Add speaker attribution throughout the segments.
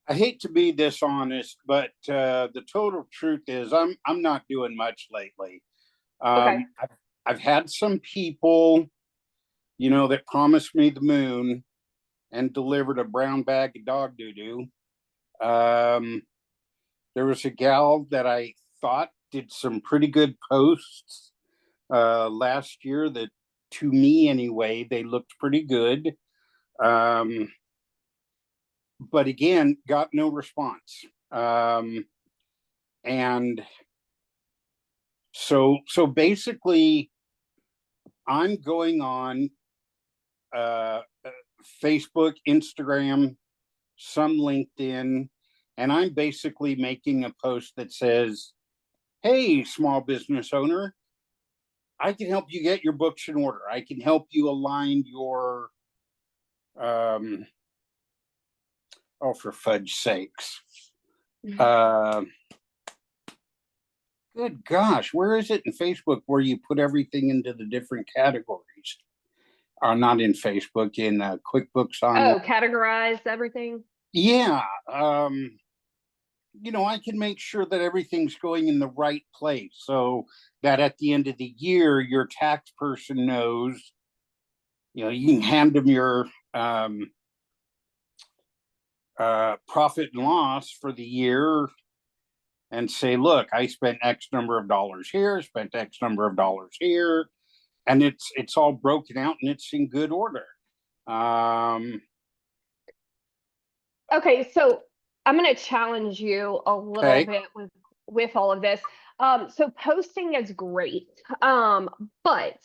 Speaker 1: I hate to be dishonest, but the total truth is I'm not doing much lately.
Speaker 2: Okay.
Speaker 1: I've had some people, that promised me the moon and delivered a brown bag of dog doo doo. Um, there was a gal that I thought did some pretty good posts last year that, to me anyway, they looked pretty good. Um, but again, got no response. And so basically, I'm going on uh, Facebook, Instagram, some LinkedIn, and I'm basically making a post that says, "Hey, small business owner, I can help you get your books in order. I can help you align your um, oh, for fudge sakes." Uh, Good gosh, where is it in Facebook where you put everything into the different categories? Not in Facebook, in QuickBooks Online.
Speaker 2: Oh, categorize everything.
Speaker 1: Yeah, I can make sure that everything's going in the right place so that at the end of the year, your tax person knows, you can hand them your profit and loss for the year and say, look, I spent X number of dollars here, spent X number of dollars here, and it's all broken out and it's in good order. Um,
Speaker 2: Okay, so I'm going to challenge you a little
Speaker 1: okay.
Speaker 2: bit with all of this. So posting is great, but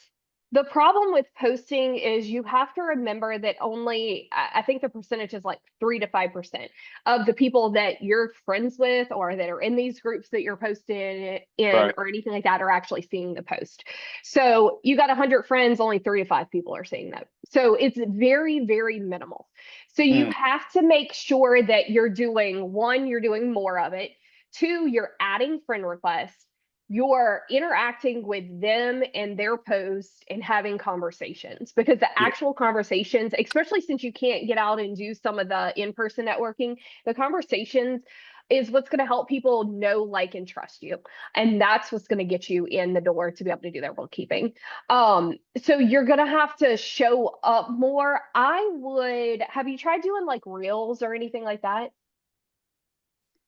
Speaker 2: the problem with posting is you have to remember that only I think the percentage is like 3 to 5% of the people that you're friends with or that are in these groups that you're posted in
Speaker 1: Right.
Speaker 2: or anything like that are actually seeing the post. So you got 100 friends, only 3 to 5 people are seeing that. So it's very, very minimal. So you
Speaker 1: Hmm.
Speaker 2: have to make sure that you're doing one, you're doing more of it. Two, you're adding friend requests. You're interacting with them and their posts and having conversations because the
Speaker 1: Yeah.
Speaker 2: actual conversations, especially since you can't get out and do some of the in-person networking, the conversations is what's going to help people know, like, and trust you. And that's what's going to get you in the door to be able to do their bookkeeping. So you're gonna have to show up more. Have you tried doing like reels or anything like that?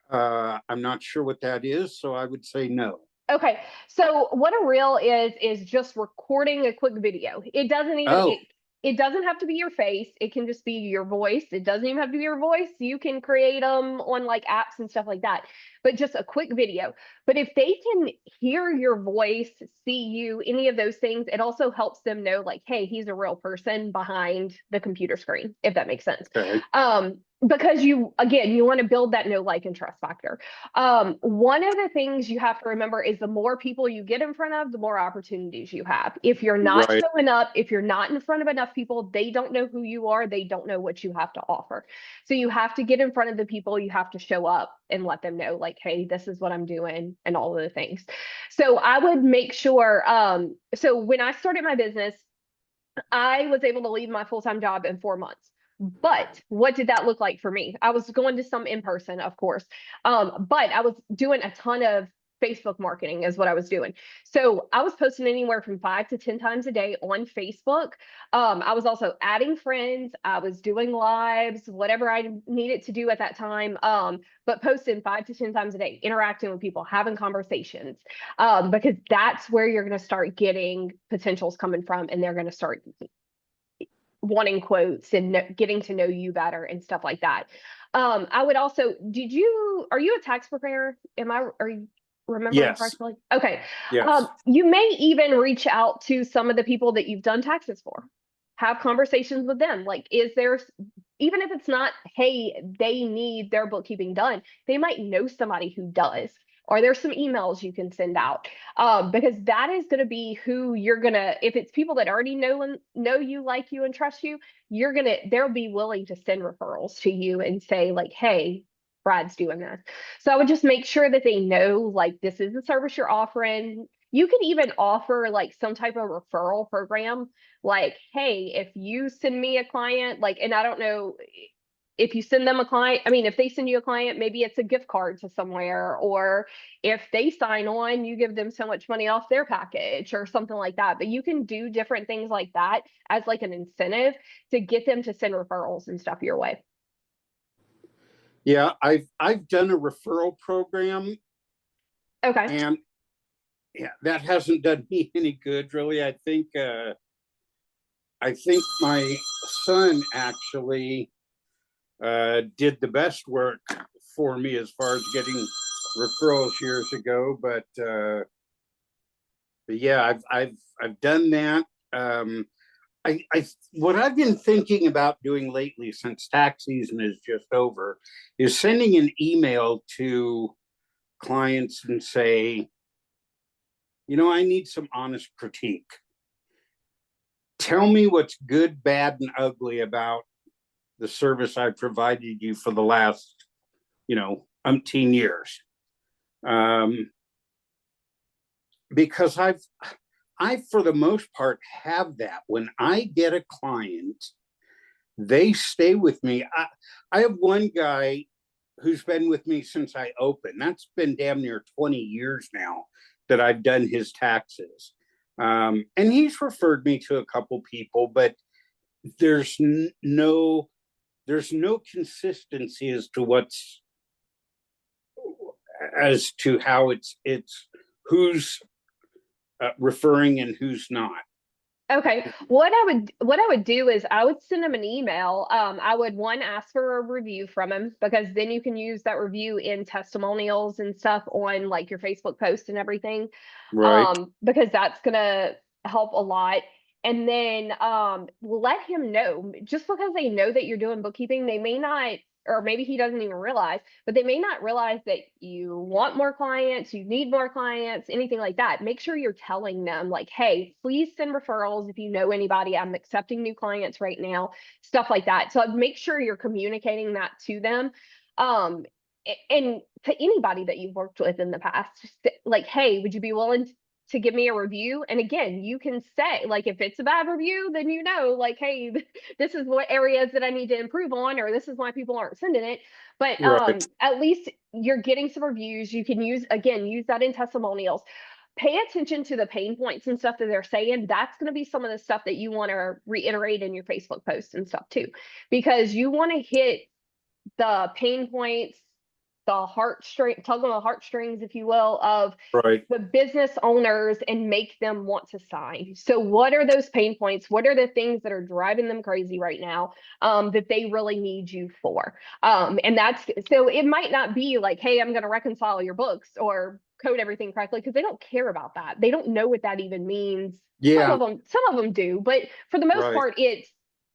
Speaker 1: I'm not sure what that is, so I would say no.
Speaker 2: Okay, so what a reel is just recording a quick video.
Speaker 1: Oh,
Speaker 2: It doesn't have to be your face. It can just be your voice. It doesn't even have to be your voice. You can create them on like apps and stuff like that. But just a quick video. But if they can hear your voice, see you, any of those things, it also helps them know like, hey, he's a real person behind the computer screen, if that makes sense.
Speaker 1: okay.
Speaker 2: Because you want to build that know, like, and trust factor. One of the things you have to remember is the more people you get in front of, the more opportunities you have. If you're not
Speaker 1: Right.
Speaker 2: showing up, if you're not in front of enough people, they don't know who you are. They don't know what you have to offer. So you have to get in front of the people. You have to show up and let them know, like, hey, this is what I'm doing and all of the things. So I would make sure. So when I started my business, I was able to leave my full-time job in 4 months. But what did that look like for me? I was going to some in person, of course, but I was doing a ton of Facebook marketing, is what I was doing. So I was posting anywhere from 5 to 10 times a day on Facebook. I was also adding friends. I was doing lives, whatever I needed to do at that time. But posting 5 to 10 times a day, interacting with people, having conversations, because that's where you're going to start getting potentials coming from, and they're going to start wanting quotes and getting to know you better and stuff like that. I would also, are you a tax preparer? Are you remembering
Speaker 1: Yes.
Speaker 2: correctly? Okay.
Speaker 1: Yes.
Speaker 2: You may even reach out to some of the people that you've done taxes for. Have conversations with them. Like, even if it's not, hey, they need their bookkeeping done, they might know somebody who does. Or there's some emails you can send out, because that is going to be who you're gonna. If it's people that already know you, like you, and trust you, they'll be willing to send referrals to you and say like, hey, Brad's doing this. So I would just make sure that they know like this is the service you're offering. You can even offer like some type of referral program, like, hey, if you send me a client, like, and I don't know if you send them a client, I mean, if they send you a client, maybe it's a gift card to somewhere, or if they sign on, you give them so much money off their package or something like that. But you can do different things like that as like an incentive to get them to send referrals and stuff your way.
Speaker 1: Yeah, I've done a referral program,
Speaker 2: Okay.
Speaker 1: and yeah, that hasn't done me any good, really. I think my son actually did the best work for me as far as getting referrals years ago. But yeah, I've done that. I what I've been thinking about doing lately, since tax season is just over, is sending an email to clients and say, I need some honest critique. Tell me what's good, bad, and ugly about the service I've provided you for the last, umpteen years. Because I, for the most part, have that. When I get a client, they stay with me. I have one guy who's been with me since I opened. That's been damn near 20 years now that I've done his taxes. And he's referred me to a couple people, but there's no consistency as to how it's who's referring and who's not.
Speaker 2: Okay. What I would do is I would send him an email. I would ask for a review from him, because then you can use that review in testimonials and stuff on like your Facebook post and everything.
Speaker 1: Right.
Speaker 2: Because that's gonna help a lot. And then let him know, just because they know that you're doing bookkeeping, they may not, or maybe he doesn't even realize, but they may not realize that you want more clients, you need more clients, anything like that. Make sure you're telling them, like, hey, please send referrals if you know anybody. I'm accepting new clients right now, stuff like that. So make sure you're communicating that to them. And to anybody that you've worked with in the past, just like, hey, would you be willing to give me a review? And again, you can say, like, if it's a bad review, then like, hey, this is what areas that I need to improve on, or this is why people aren't sending it. But
Speaker 1: Right.
Speaker 2: at least you're getting some reviews. You can use that in testimonials. Pay attention to the pain points and stuff that they're saying. That's going to be some of the stuff that you want to reiterate in your Facebook posts and stuff too, because you want to hit the pain points, tug on the heartstrings, if you will, of
Speaker 1: Right.
Speaker 2: the business owners, and make them want to sign. So what are those pain points? What are the things that are driving them crazy right now, that they really need you for? And that's, so it might not be like, hey, I'm going to reconcile your books or code everything correctly, because they don't care about that. They don't know what that even means.
Speaker 1: Yeah.
Speaker 2: Some of them do, but for the most
Speaker 1: Right.
Speaker 2: part,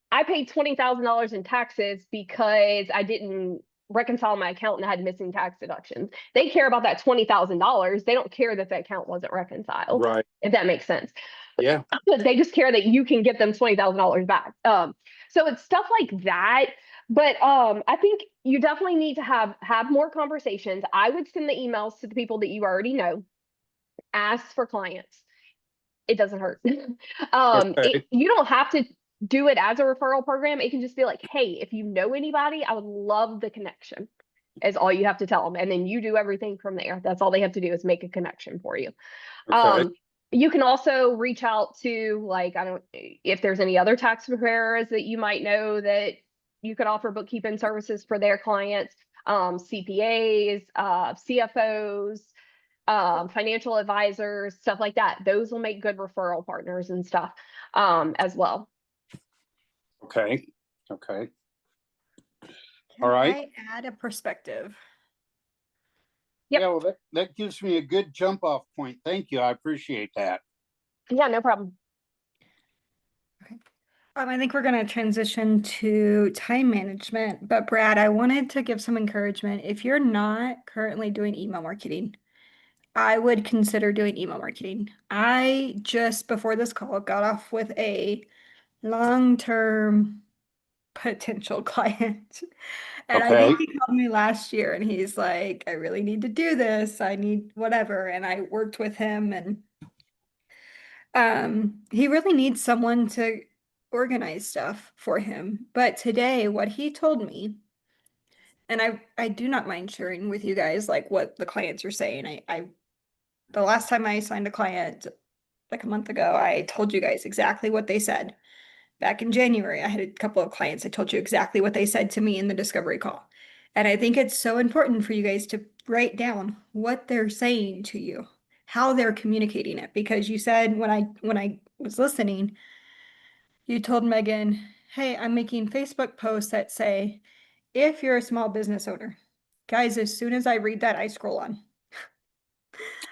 Speaker 2: I paid $20,000 in taxes because I didn't reconcile my account and I had missing tax deductions. They care about that $20,000. They don't care that the account wasn't reconciled,
Speaker 1: Right.
Speaker 2: if that makes sense.
Speaker 1: Yeah.
Speaker 2: They just care that you can get them $20,000 back. So it's stuff like that. But I think you definitely need to have more conversations. I would send the emails to the people that you already know. Ask for clients. It doesn't hurt.
Speaker 1: Okay.
Speaker 2: You don't have to do it as a referral program. It can just be like, hey, if you know anybody, I would love the connection, is all you have to tell them. And then you do everything from there. That's all they have to do, is make a connection for you.
Speaker 1: Okay.
Speaker 2: You can also reach out to, like, if there's any other tax preparers that you might know that you could offer bookkeeping services for their clients, CPAs, CFOs, financial advisors, stuff like that. Those will make good referral partners and stuff, as well.
Speaker 1: Okay. Okay.
Speaker 3: Can
Speaker 1: All right.
Speaker 3: I add a perspective?
Speaker 2: Yep.
Speaker 1: Yeah, well, that gives me a good jump off point. Thank you. I appreciate that.
Speaker 2: Yeah, no problem.
Speaker 3: I think we're going to transition to time management, but Brad, I wanted to give some encouragement. If you're not currently doing email marketing, I would consider doing email marketing. I just before this call got off with a long-term potential client. And I
Speaker 1: Okay.
Speaker 3: think he called me last year and he's like, I really need to do this. I need whatever. And I worked with him, and he really needs someone to organize stuff for him. But today, what he told me And I do not mind sharing with you guys like what the clients are saying. The last time I signed a client like a month ago, I told you guys exactly what they said. Back in January, I had a couple of clients. I told you exactly what they said to me in the discovery call. And I think it's so important for you guys to write down what they're saying to you, how they're communicating it. Because you said when I was listening, you told Megan, hey, I'm making Facebook posts that say, if you're a small business owner. Guys, as soon as I read that, I scroll on.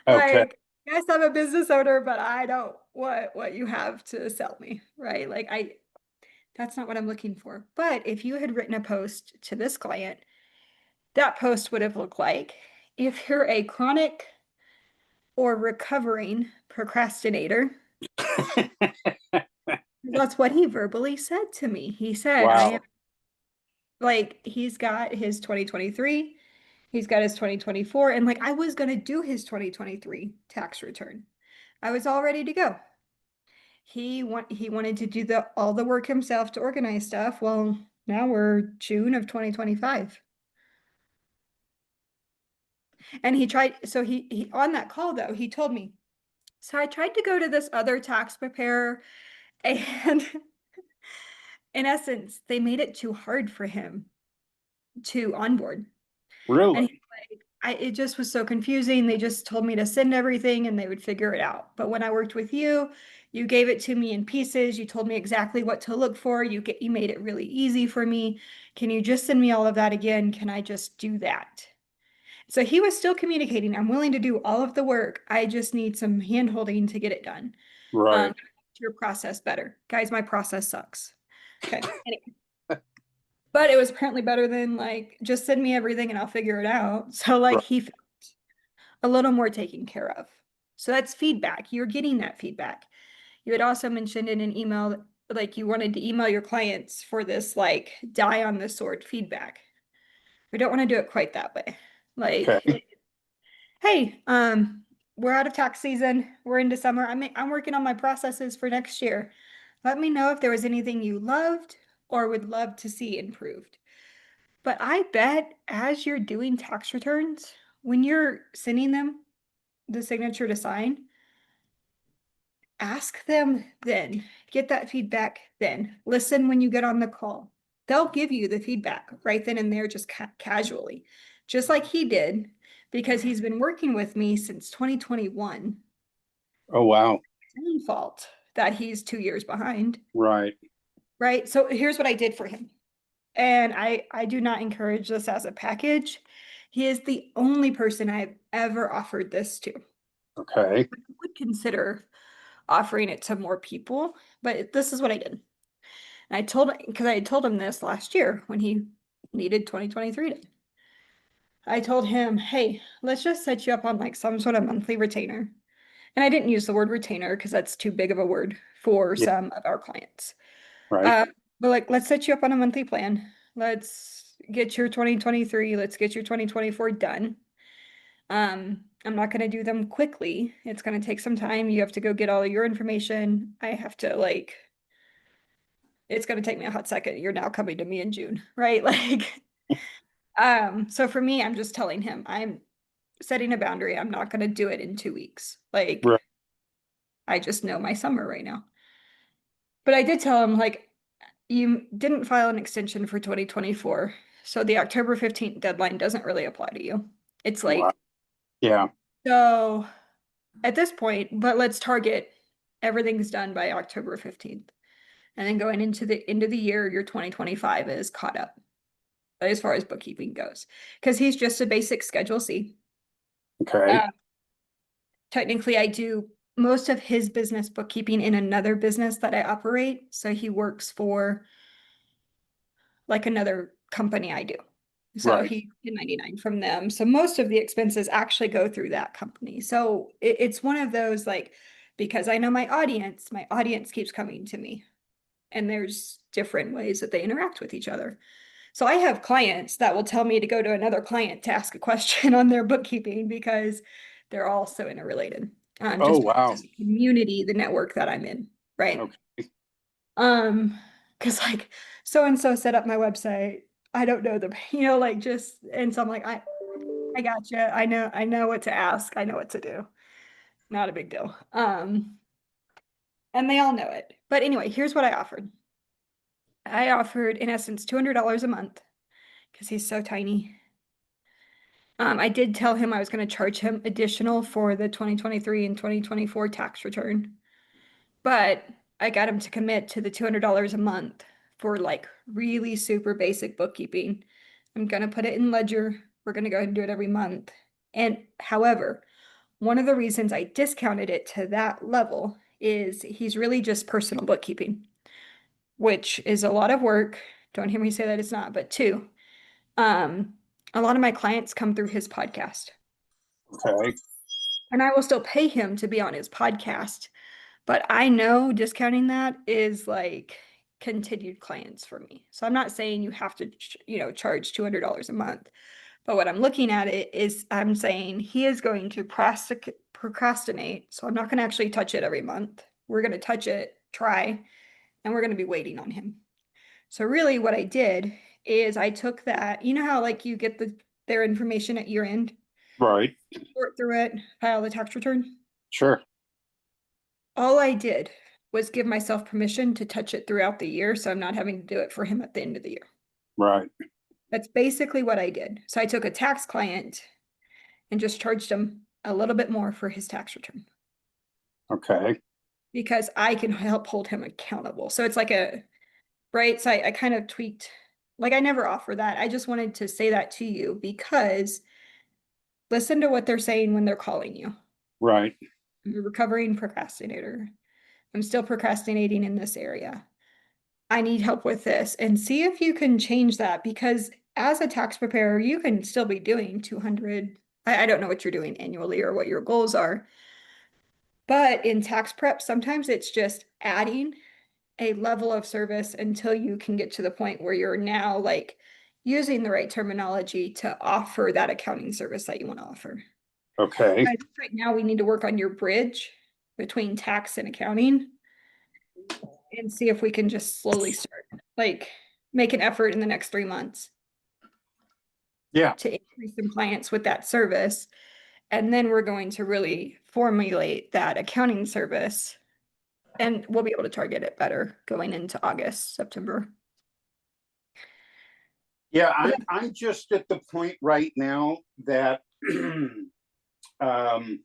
Speaker 1: Okay.
Speaker 3: Like, yes, I'm a business owner, but I don't what you have to sell me, right? Like that's not what I'm looking for. But if you had written a post to this client, that post would have looked like, if you're a chronic or recovering procrastinator, that's what he verbally said to me. He said, I am
Speaker 1: Wow.
Speaker 3: like, he's got his 2023, he's got his 2024, and like I was gonna do his 2023 tax return. I was all ready to go. He wanted to do all the work himself to organize stuff. Well, now we're June of 2025. And he tried, so he on that call though, he told me, so I tried to go to this other tax preparer and in essence, they made it too hard for him to onboard. And
Speaker 1: Really?
Speaker 3: he's like, it just was so confusing. They just told me to send everything and they would figure it out. But when I worked with you, you gave it to me in pieces. You told me exactly what to look for. You made it really easy for me. Can you just send me all of that again? Can I just do that? So he was still communicating. I'm willing to do all of the work. I just need some hand holding to get it done.
Speaker 1: Right.
Speaker 3: Your process better. Guys, my process sucks. Okay. Anyway. But it was apparently better than like, just send me everything and I'll figure it out. So like
Speaker 1: Right.
Speaker 3: he felt a little more taken care of. So that's feedback. You're getting that feedback. You had also mentioned in an email, like you wanted to email your clients for this like die on the sword feedback. We don't want to do it quite that way. Like,
Speaker 1: Okay.
Speaker 3: hey, we're out of tax season. We're into summer. I'm working on my processes for next year. Let me know if there was anything you loved or would love to see improved. But I bet as you're doing tax returns, when you're sending them the signature to sign, ask them then. Get that feedback then. Listen when you get on the call. They'll give you the feedback right then and there, just casually, just like he did, because he's been working with me since 2021.
Speaker 1: Oh, wow.
Speaker 3: It's his own fault that he's 2 years behind,
Speaker 1: Right.
Speaker 3: right? So here's what I did for him. And I do not encourage this as a package. He is the only person I've ever offered this to.
Speaker 1: Okay.
Speaker 3: I would consider offering it to more people, but this is what I did. And I told because I had told him this last year when he needed 2023 to. I told him, hey, let's just set you up on like some sort of monthly retainer. And I didn't use the word retainer because that's too big of a word for
Speaker 1: Yeah.
Speaker 3: some of our clients.
Speaker 1: Right.
Speaker 3: Uh, but like, let's set you up on a monthly plan. Let's get your 2023, let's get your 2024 done. I'm not going to do them quickly. It's going to take some time. You have to go get all of your information. I have to like, it's going to take me a hot second. You're now coming to me in June, right? Like, so for me, I'm just telling him I'm setting a boundary. I'm not going to do it in 2 weeks. Like,
Speaker 1: Right.
Speaker 3: I just know my summer right now. But I did tell him, like, you didn't file an extension for 2024. So the October 15th deadline doesn't really apply to you. It's
Speaker 1: Wow.
Speaker 3: late.
Speaker 1: Yeah.
Speaker 3: So at this point, but let's target everything's done by October 15th. And then going into the end of the year, your 2025 is caught up as far as bookkeeping goes. Because he's just a basic Schedule C.
Speaker 1: Okay.
Speaker 3: Technically, I do most of his business bookkeeping in another business that I operate. So he works for like another company I do. So
Speaker 1: Right.
Speaker 3: he 1099 from them. So most of the expenses actually go through that company. So it's one of those like, because I know my audience keeps coming to me. And there's different ways that they interact with each other. So I have clients that will tell me to go to another client to ask a question on their bookkeeping because they're all so interrelated.
Speaker 1: Oh,
Speaker 3: Just because
Speaker 1: wow.
Speaker 3: of the community, the network that I'm in, right?
Speaker 1: Okay.
Speaker 3: Because like so and so set up my website. I don't know the, like just, and so I'm like, I gotcha. I know what to ask. I know what to do. Not a big deal. And they all know it. But anyway, here's what I offered. I offered, in essence, $200 a month because he's so tiny. I did tell him I was going to charge him additional for the 2023 and 2024 tax return, but I got him to commit to the $200 a month for like really super basic bookkeeping. I'm going to put it in Ledger. We're going to go ahead and do it every month. And however, one of the reasons I discounted it to that level is he's really just personal bookkeeping, which is a lot of work. Don't hear me say that it's not, but two, a lot of my clients come through his podcast.
Speaker 1: Okay.
Speaker 3: And I will still pay him to be on his podcast, but I know discounting that is like continued clients for me. So I'm not saying you have to, charge $200 a month. But what I'm looking at it is I'm saying he is going to procrastinate. So I'm not going to actually touch it every month. We're going to touch it, try, and we're going to be waiting on him. So really what I did is I took that, how like you get their information at year end,
Speaker 1: Right.
Speaker 3: sort through it, file the tax return.
Speaker 1: Sure.
Speaker 3: All I did was give myself permission to touch it throughout the year, so I'm not having to do it for him at the end of the year.
Speaker 1: Right.
Speaker 3: That's basically what I did. So I took a tax client and just charged him a little bit more for his tax return
Speaker 1: Okay.
Speaker 3: because I can help hold him accountable. So it's like right? So I kind of tweaked, like I never offer that. I just wanted to say that to you because listen to what they're saying when they're calling you.
Speaker 1: Right.
Speaker 3: I'm a recovering procrastinator. I'm still procrastinating in this area. I need help with this, and see if you can change that, because as a tax preparer, you can still be doing 200. I don't know what you're doing annually or what your goals are, but in tax prep, sometimes it's just adding a level of service until you can get to the point where you're now like using the right terminology to offer that accounting service that you want to offer.
Speaker 1: Okay.
Speaker 3: I think right now we need to work on your bridge between tax and accounting and see if we can just slowly start, like make an effort in the next 3 months
Speaker 1: Yeah.
Speaker 3: to increase compliance with that service. And then we're going to really formulate that accounting service and we'll be able to target it better going into August, September.
Speaker 1: Yeah. I'm just at the point right now that I'm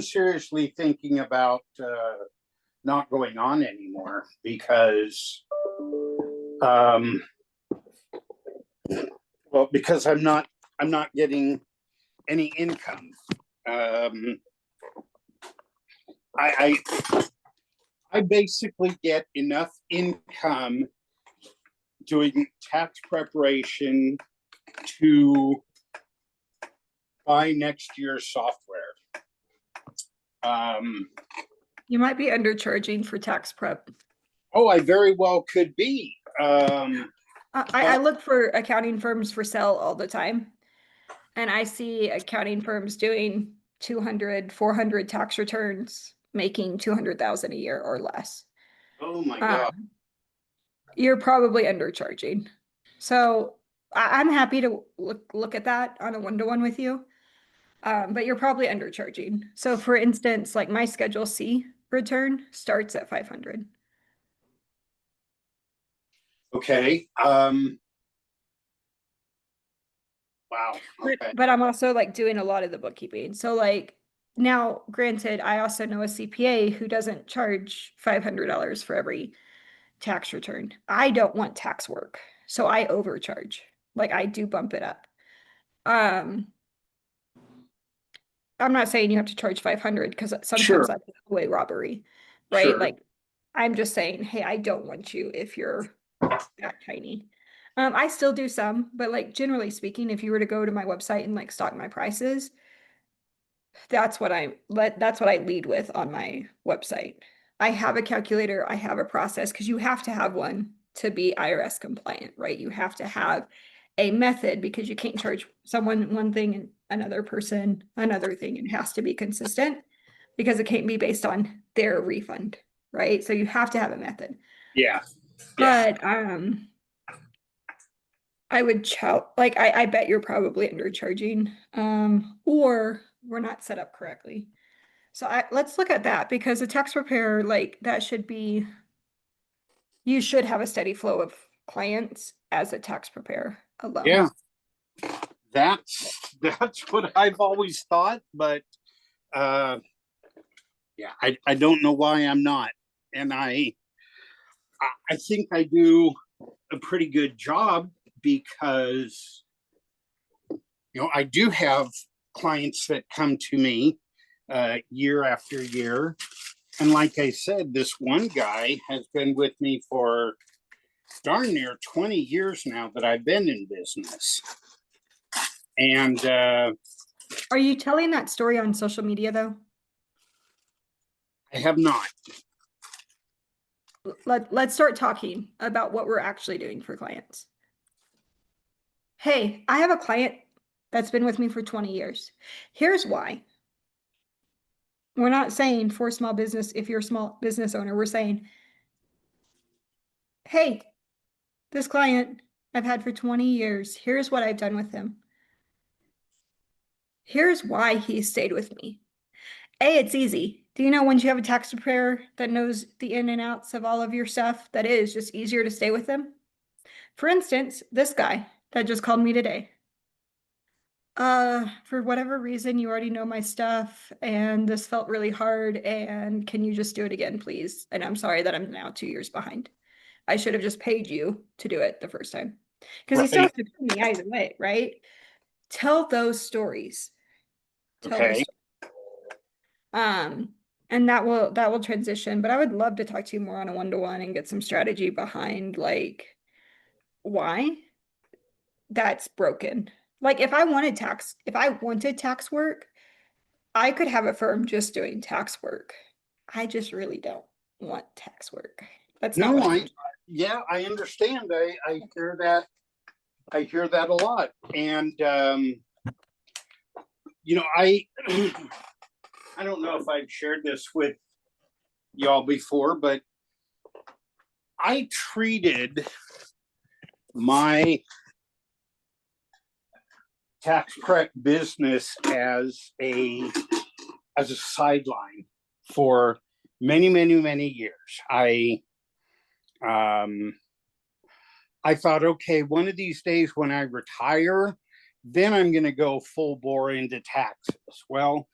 Speaker 1: seriously thinking about not going on anymore because because I'm not getting any income. I basically get enough income doing tax preparation to buy next year's software.
Speaker 3: You might be undercharging for tax prep.
Speaker 1: Oh, I very well could be.
Speaker 3: I look for accounting firms for sale all the time. And I see accounting firms doing 200, 400 tax returns, making 200,000 a year or less.
Speaker 1: Oh my God.
Speaker 3: You're probably undercharging. So I'm happy to look at that on a one-to-one with you. But you're probably undercharging. So for instance, like my Schedule C return starts at 500.
Speaker 1: Okay. Wow. Okay.
Speaker 3: But I'm also like doing a lot of the bookkeeping. So like now, granted, I also know a CPA who doesn't charge $500 for every tax return. I don't want tax work, so I overcharge. Like I do bump it up. Um, I'm not saying you have to charge 500 because sometimes
Speaker 1: Sure.
Speaker 3: that's highway robbery, right?
Speaker 1: Sure.
Speaker 3: Like I'm just saying, hey, I don't want you if you're that tiny. I still do some, but like generally speaking, if you were to go to my website and like stalk my prices, that's what I lead with on my website. I have a calculator, I have a process because you have to have one to be IRS compliant, right? You have to have a method because you can't charge someone one thing and another person another thing. It has to be consistent because it can't be based on their refund, right? So you have to have a method.
Speaker 1: Yeah. Yeah.
Speaker 3: But I would like I bet you're probably undercharging, or we're not set up correctly. So let's look at that, because a tax preparer, like that should be, you should have a steady flow of clients as a tax preparer alone.
Speaker 1: Yeah. That's what I've always thought, but yeah, I don't know why I'm not. And I think I do a pretty good job because I do have clients that come to me year after year. And like I said, this one guy has been with me for darn near 20 years now that I've been in business. And
Speaker 3: Are you telling that story on social media though?
Speaker 1: I have not.
Speaker 3: Let's start talking about what we're actually doing for clients. Hey, I have a client that's been with me for 20 years. Here's why. We're not saying for small business, if you're a small business owner, we're saying, hey, this client I've had for 20 years, here's what I've done with him. Here's why he stayed with me. It's easy. Do you know, once you have a tax preparer that knows the in and outs of all of your stuff, that it is just easier to stay with them? For instance, this guy that just called me today. For whatever reason, you already know my stuff, and this felt really hard, and can you just do it again, please? And I'm sorry that I'm now 2 years behind. I should have just paid you to do it the first time. Because he still has to pay me either way, right? Tell those stories. Tell those
Speaker 1: Okay.
Speaker 3: stories. And that will transition, but I would love to talk to you more on a one-to-one and get some strategy behind like why that's broken. Like if I wanted tax work, I could have a firm just doing tax work. I just really don't want tax work. That's not
Speaker 1: No,
Speaker 3: what I'm.
Speaker 1: yeah, I understand. I hear that. I hear that a lot. And, I, I don't know if I've shared this with y'all before, but I treated my tax prep business as a sideline for many, many, many years. I thought, okay, one of these days when I retire, then I'm going to go full bore into taxes. Well,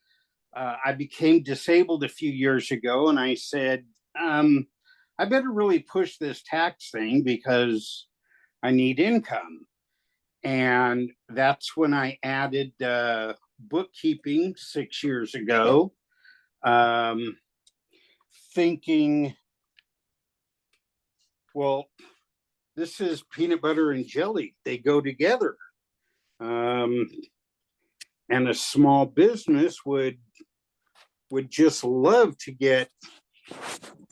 Speaker 1: I became disabled a few years ago, and I said, I better really push this tax thing because I need income. And that's when I added bookkeeping 6 years ago, thinking, well, this is peanut butter and jelly. They go together. And a small business would just love to get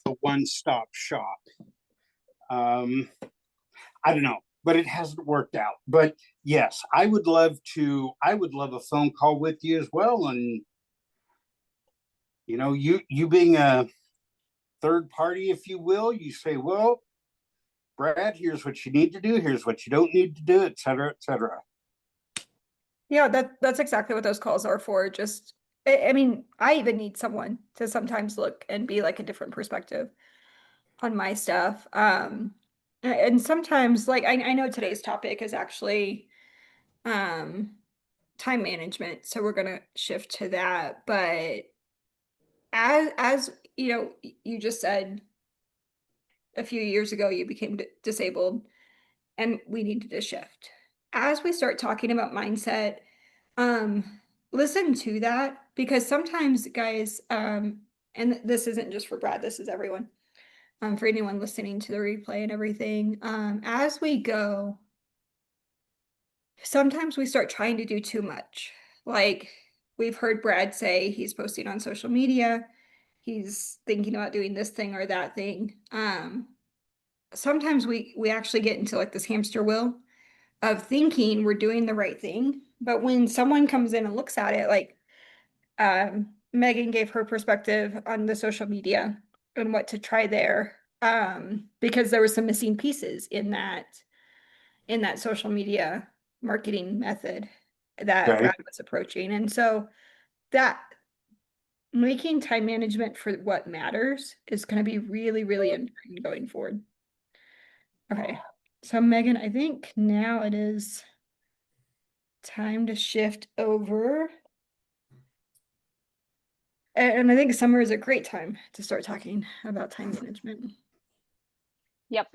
Speaker 1: a one-stop shop. I don't know, but it hasn't worked out. But yes, I would love a phone call with you as well. And you being a third party, if you will, you say, well, Brad, here's what you need to do, here's what you don't need to do, et cetera, et cetera.
Speaker 3: Yeah, that's exactly what those calls are for. Just, I mean, I even need someone to sometimes look and be like a different perspective on my stuff. And sometimes, like I know today's topic is actually time management, so we're gonna shift to that. But as you know, you just said a few years ago you became disabled, and we needed to shift. As we start talking about mindset, listen to that, because sometimes guys, and this isn't just for Brad, this is everyone, for anyone listening to the replay and everything, as we go, sometimes we start trying to do too much. Like we've heard Brad say he's posting on social media, he's thinking about doing this thing or that thing. Sometimes we actually get into like this hamster wheel of thinking we're doing the right thing, but when someone comes in and looks at it, like Megan gave her perspective on the social media and what to try there. because there were some missing pieces in that social media marketing method that
Speaker 1: Okay.
Speaker 3: Brad was approaching. And so that making time management for what matters is going to be really, really important going forward. Okay. So Megan, I think now it is time to shift over. And I think summer is a great time to start talking about time management.
Speaker 2: Yep,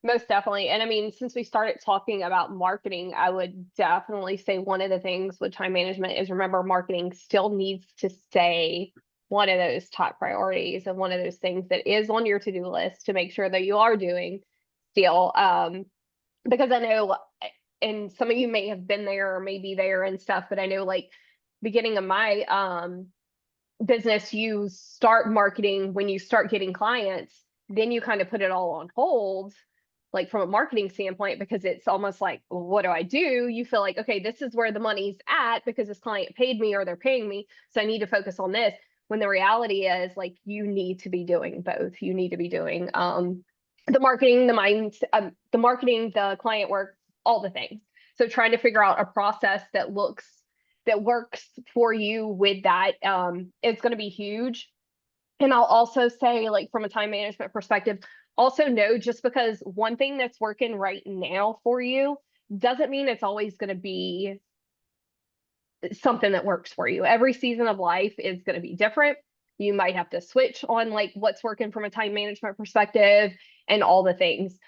Speaker 2: most definitely. And I mean, since we started talking about marketing, I would definitely say one of the things with time management is remember marketing still needs to stay one of those top priorities and one of those things that is on your to-do list to make sure that you are doing still. Because I know, and some of you may have been there or may be there and stuff, but I know like beginning of my business, you start marketing when you start getting clients, then you kind of put it all on hold, like from a marketing standpoint, because it's almost like, well, what do I do? You feel like, okay, this is where the money's at because this client paid me or they're paying me. So I need to focus on this. When the reality is like, you need to be doing both. You need to be doing the marketing, the marketing, the client work, all the things. So trying to figure out a process that works for you with that is going to be huge. And I'll also say, like, from a time management perspective, also know just because one thing that's working right now for you doesn't mean it's always going to be something that works for you. Every season of life is going to be different. You might have to switch on like what's working from a time management perspective and all the things.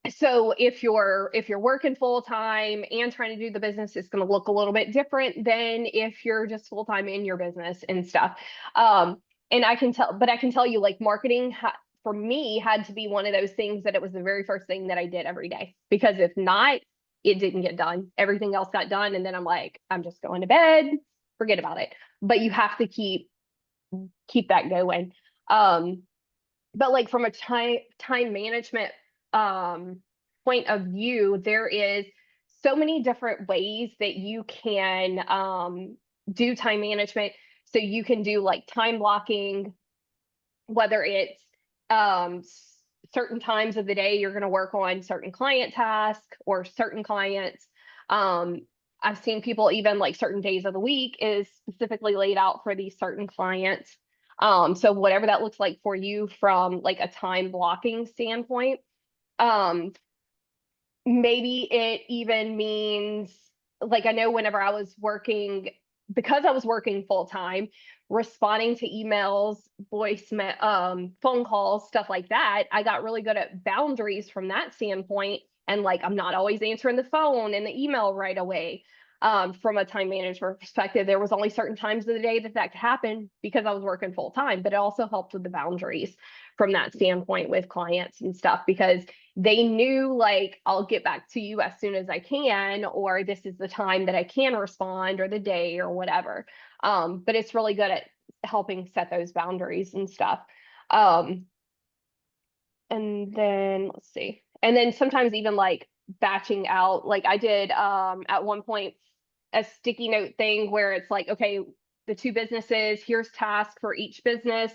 Speaker 2: So if you're working full time and trying to do the business, it's going to look a little bit different than if you're just full time in your business and stuff. And I can tell you, like, marketing for me had to be one of those things that it was the very first thing that I did every day, because if not, it didn't get done. Everything else got done, and then I'm like, I'm just going to bed, forget about it. But you have to keep that going. But like from a time management point of view, there is so many different ways that you can do time management. So you can do like time blocking, whether it's um, certain times of the day you're going to work on certain client tasks or certain clients. Um, I've seen people even like certain days of the week is specifically laid out for these certain clients. So whatever that looks like for you from like a time blocking standpoint. Um, Maybe it even means, like, I know whenever I was working, because I was working full time, responding to emails, phone calls, stuff like that, I got really good at boundaries from that standpoint. And like, I'm not always answering the phone and the email right away. From a time management perspective, there was only certain times of the day that could happen because I was working full time, but it also helped with the boundaries from that standpoint with clients and stuff, because they knew like, I'll get back to you as soon as I can, or this is the time that I can respond, or the day or whatever. But it's really good at helping set those boundaries and stuff. Um, and then let's see. And then sometimes even like batching out, like I did at one point a sticky note thing where it's like, okay, the two businesses, here's task for each business.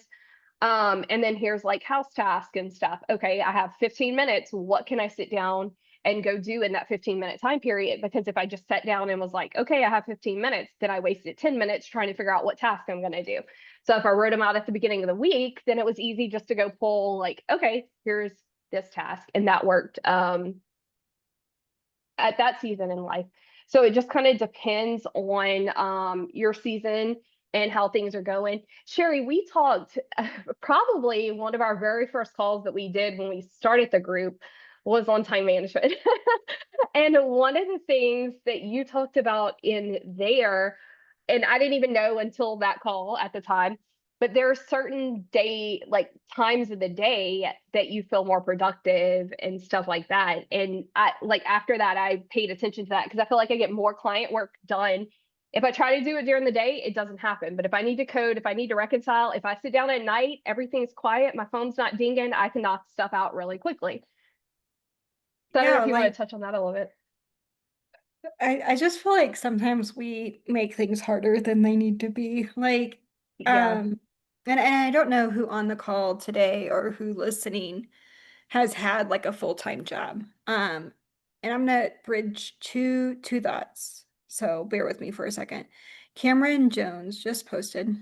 Speaker 2: And then here's like house task and stuff. Okay, I have 15 minutes. What can I sit down and go do in that 15-minute time period? Because if I just sat down and was like, okay, I have 15 minutes, then I wasted 10 minutes trying to figure out what task I'm going to do. So if I wrote them out at the beginning of the week, then it was easy just to go pull like, okay, here's this task. And that worked at that season in life. So it just kind of depends on your season and how things are going. Sherry, we talked probably one of our very first calls that we did when we started the group was on time management. And one of the things that you talked about in there, and I didn't even know until that call at the time, but there are certain like times of the day that you feel more productive and stuff like that. And I like after that, I paid attention to that because I feel like I get more client work done. If I try to do it during the day, it doesn't happen. But if I need to code, if I need to reconcile, if I sit down at night, everything's quiet, my phone's not dinging, I can knock stuff out really quickly. So I don't know
Speaker 3: Yeah,
Speaker 2: if you want
Speaker 3: like
Speaker 2: to touch on that a little bit.
Speaker 3: I just feel like sometimes we make things harder than they need to be. Like,
Speaker 2: Yeah.
Speaker 3: um, And I don't know who on the call today or who listening has had like a full-time job. And I'm gonna bridge two thoughts. So bear with me for a second. Cameron Jones just posted,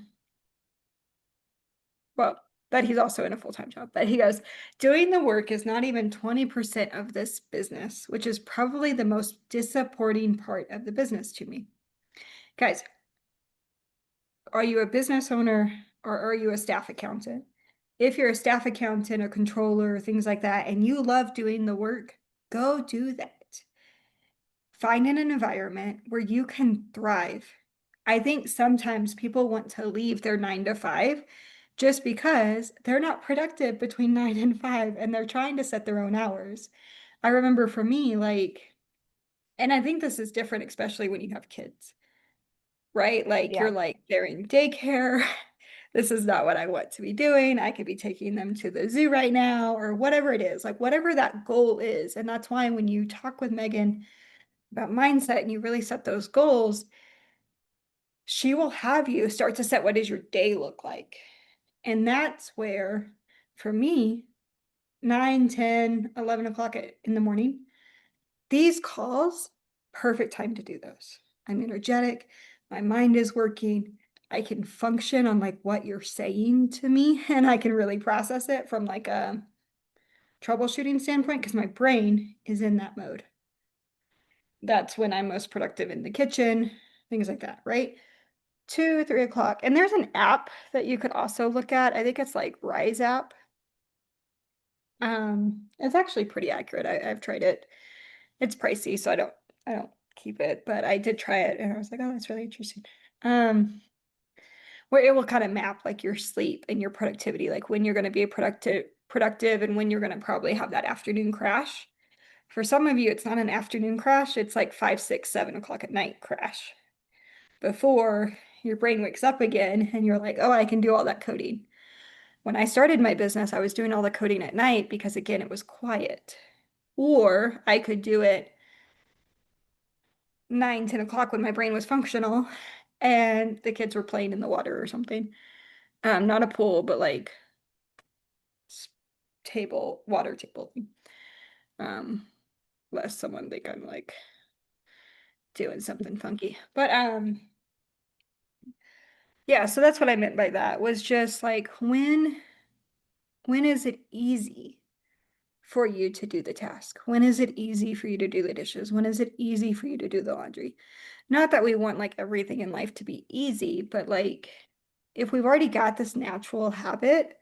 Speaker 3: well, that he's also in a full-time job, but he goes, doing the work is not even 20% of this business, which is probably the most disappointing part of the business to me. Guys, are you a business owner or are you a staff accountant? If you're a staff accountant, a controller, things like that, and you love doing the work, go do that. Find an environment where you can thrive. I think sometimes people want to leave their 9 to 5 just because they're not productive between 9 and 5 and they're trying to set their own hours. I remember for me, like, and I think this is different, especially when you have kids, right? Like,
Speaker 2: Yeah.
Speaker 3: you're like, they're in daycare. This is not what I want to be doing. I could be taking them to the zoo right now, or whatever it is, like, whatever that goal is. And that's why when you talk with Megan about mindset and you really set those goals, she will have you start to set what does your day look like. And that's where, for me, 9, 10, 11 o'clock in the morning, these calls, perfect time to do those. I'm energetic, my mind is working, I can function on like what you're saying to me, and I can really process it from like a troubleshooting standpoint because my brain is in that mode. That's when I'm most productive in the kitchen, things like that, right? 2, 3 o'clock. And there's an app that you could also look at. I think it's like Rise app. It's actually pretty accurate. I've tried it. It's pricey, so I don't keep it, but I did try it and I was like, oh, that's really interesting. Um, where it will kind of map like your sleep and your productivity, like when you're going to be productive and when you're going to probably have that afternoon crash. For some of you, it's not an afternoon crash, it's like 5, 6, 7 o'clock at night crash before your brain wakes up again and you're like, oh, I can do all that coding. When I started my business, I was doing all the coding at night because, again, it was quiet. Or I could do it 9, 10 o'clock when my brain was functional and the kids were playing in the water or something. Not a pool, but like table, water table. Um, lest someone think I'm like doing something funky. But yeah, so that's what I meant by that was just like when is it easy for you to do the task? When is it easy for you to do the dishes? When is it easy for you to do the laundry? Not that we want like everything in life to be easy, but like if we've already got this natural habit,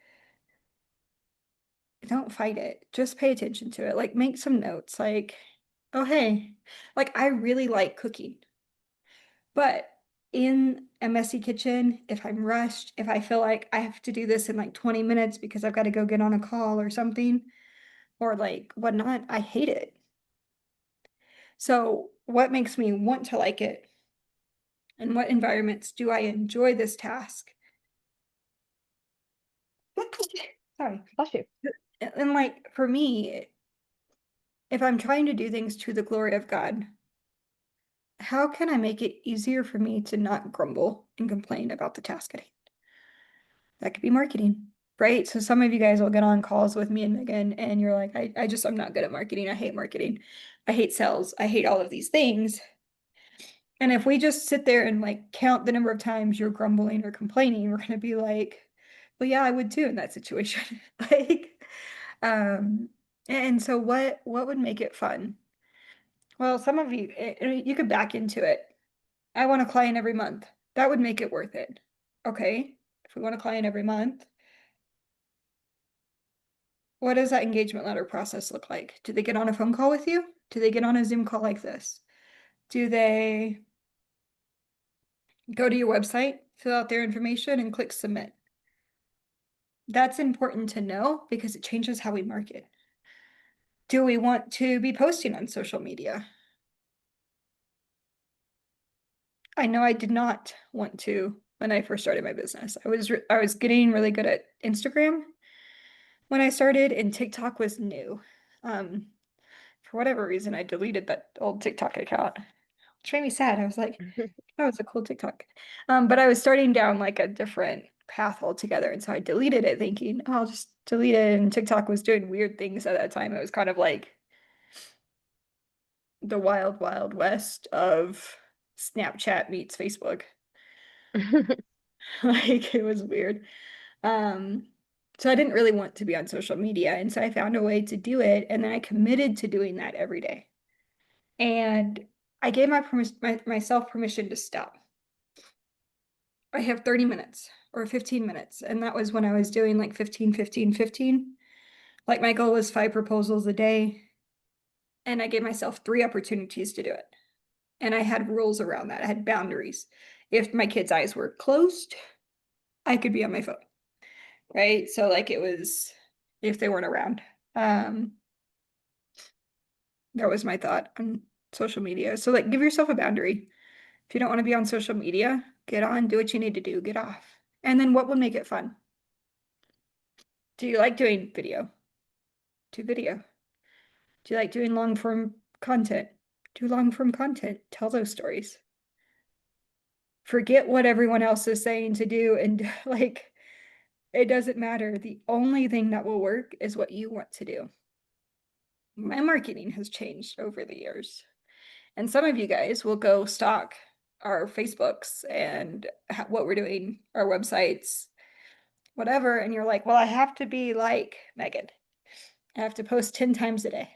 Speaker 3: don't fight it. Just pay attention to it. Like make some notes like, oh hey, like I really like cooking. But in a messy kitchen, if I'm rushed, if I feel like I have to do this in like 20 minutes because I've got to go get on a call or something, or like whatnot, I hate it. So, what makes me want to like it? And what environments do I enjoy this task? Sorry.
Speaker 2: Bless you.
Speaker 3: And like for me, if I'm trying to do things to the glory of God, how can I make it easier for me to not grumble and complain about the task at hand? That could be marketing, right? So some of you guys will get on calls with me and Megan, and you're like, I'm not good at marketing. I hate marketing. I hate sales. I hate all of these things. And if we just sit there and like count the number of times you're grumbling or complaining, we're gonna be like, well, yeah, I would too in that situation. Like, um, and so what would make it fun? Well, some of you you could back into it. I want a client every month. That would make it worth it. Okay. If we want a client every month, what does that engagement letter process look like? Do they get on a phone call with you? Do they get on a Zoom call like this? Do they go to your website, fill out their information, and click submit? That's important to know because it changes how we market. Do we want to be posting on social media? I know I did not want to when I first started my business. I was getting really good at Instagram when I started, and TikTok was new. For whatever reason, I deleted that old TikTok account, which made me sad. I was like, oh, it's a cool TikTok. But I was starting down like a different path altogether. And so I deleted it thinking, oh, I'll just delete it. And TikTok was doing weird things at that time. It was kind of like the wild, wild west of Snapchat meets Facebook. Like it was weird. Um, so I didn't really want to be on social media. And so I found a way to do it. And then I committed to doing that every day. And I gave myself permission to stop. I have 30 minutes or 15 minutes. And that was when I was doing like 15, 15, 15. Like my goal was 5 proposals a day. And I gave myself 3 opportunities to do it. And I had rules around that. I had boundaries. If my kids' eyes were closed, I could be on my phone. Right. So like it was if they weren't around. That was my thought on social media. So like give yourself a boundary. If you don't want to be on social media, get on, do what you need to do, get off. And then what would make it fun? Do you like doing video? Do video. Do you like doing long form content? Do long form content. Tell those stories. Forget what everyone else is saying to do and like it doesn't matter. The only thing that will work is what you want to do. My marketing has changed over the years. And some of you guys will go stalk our Facebooks and what we're doing, our websites, whatever. And you're like, well, I have to be like Megan. I have to post 10 times a day.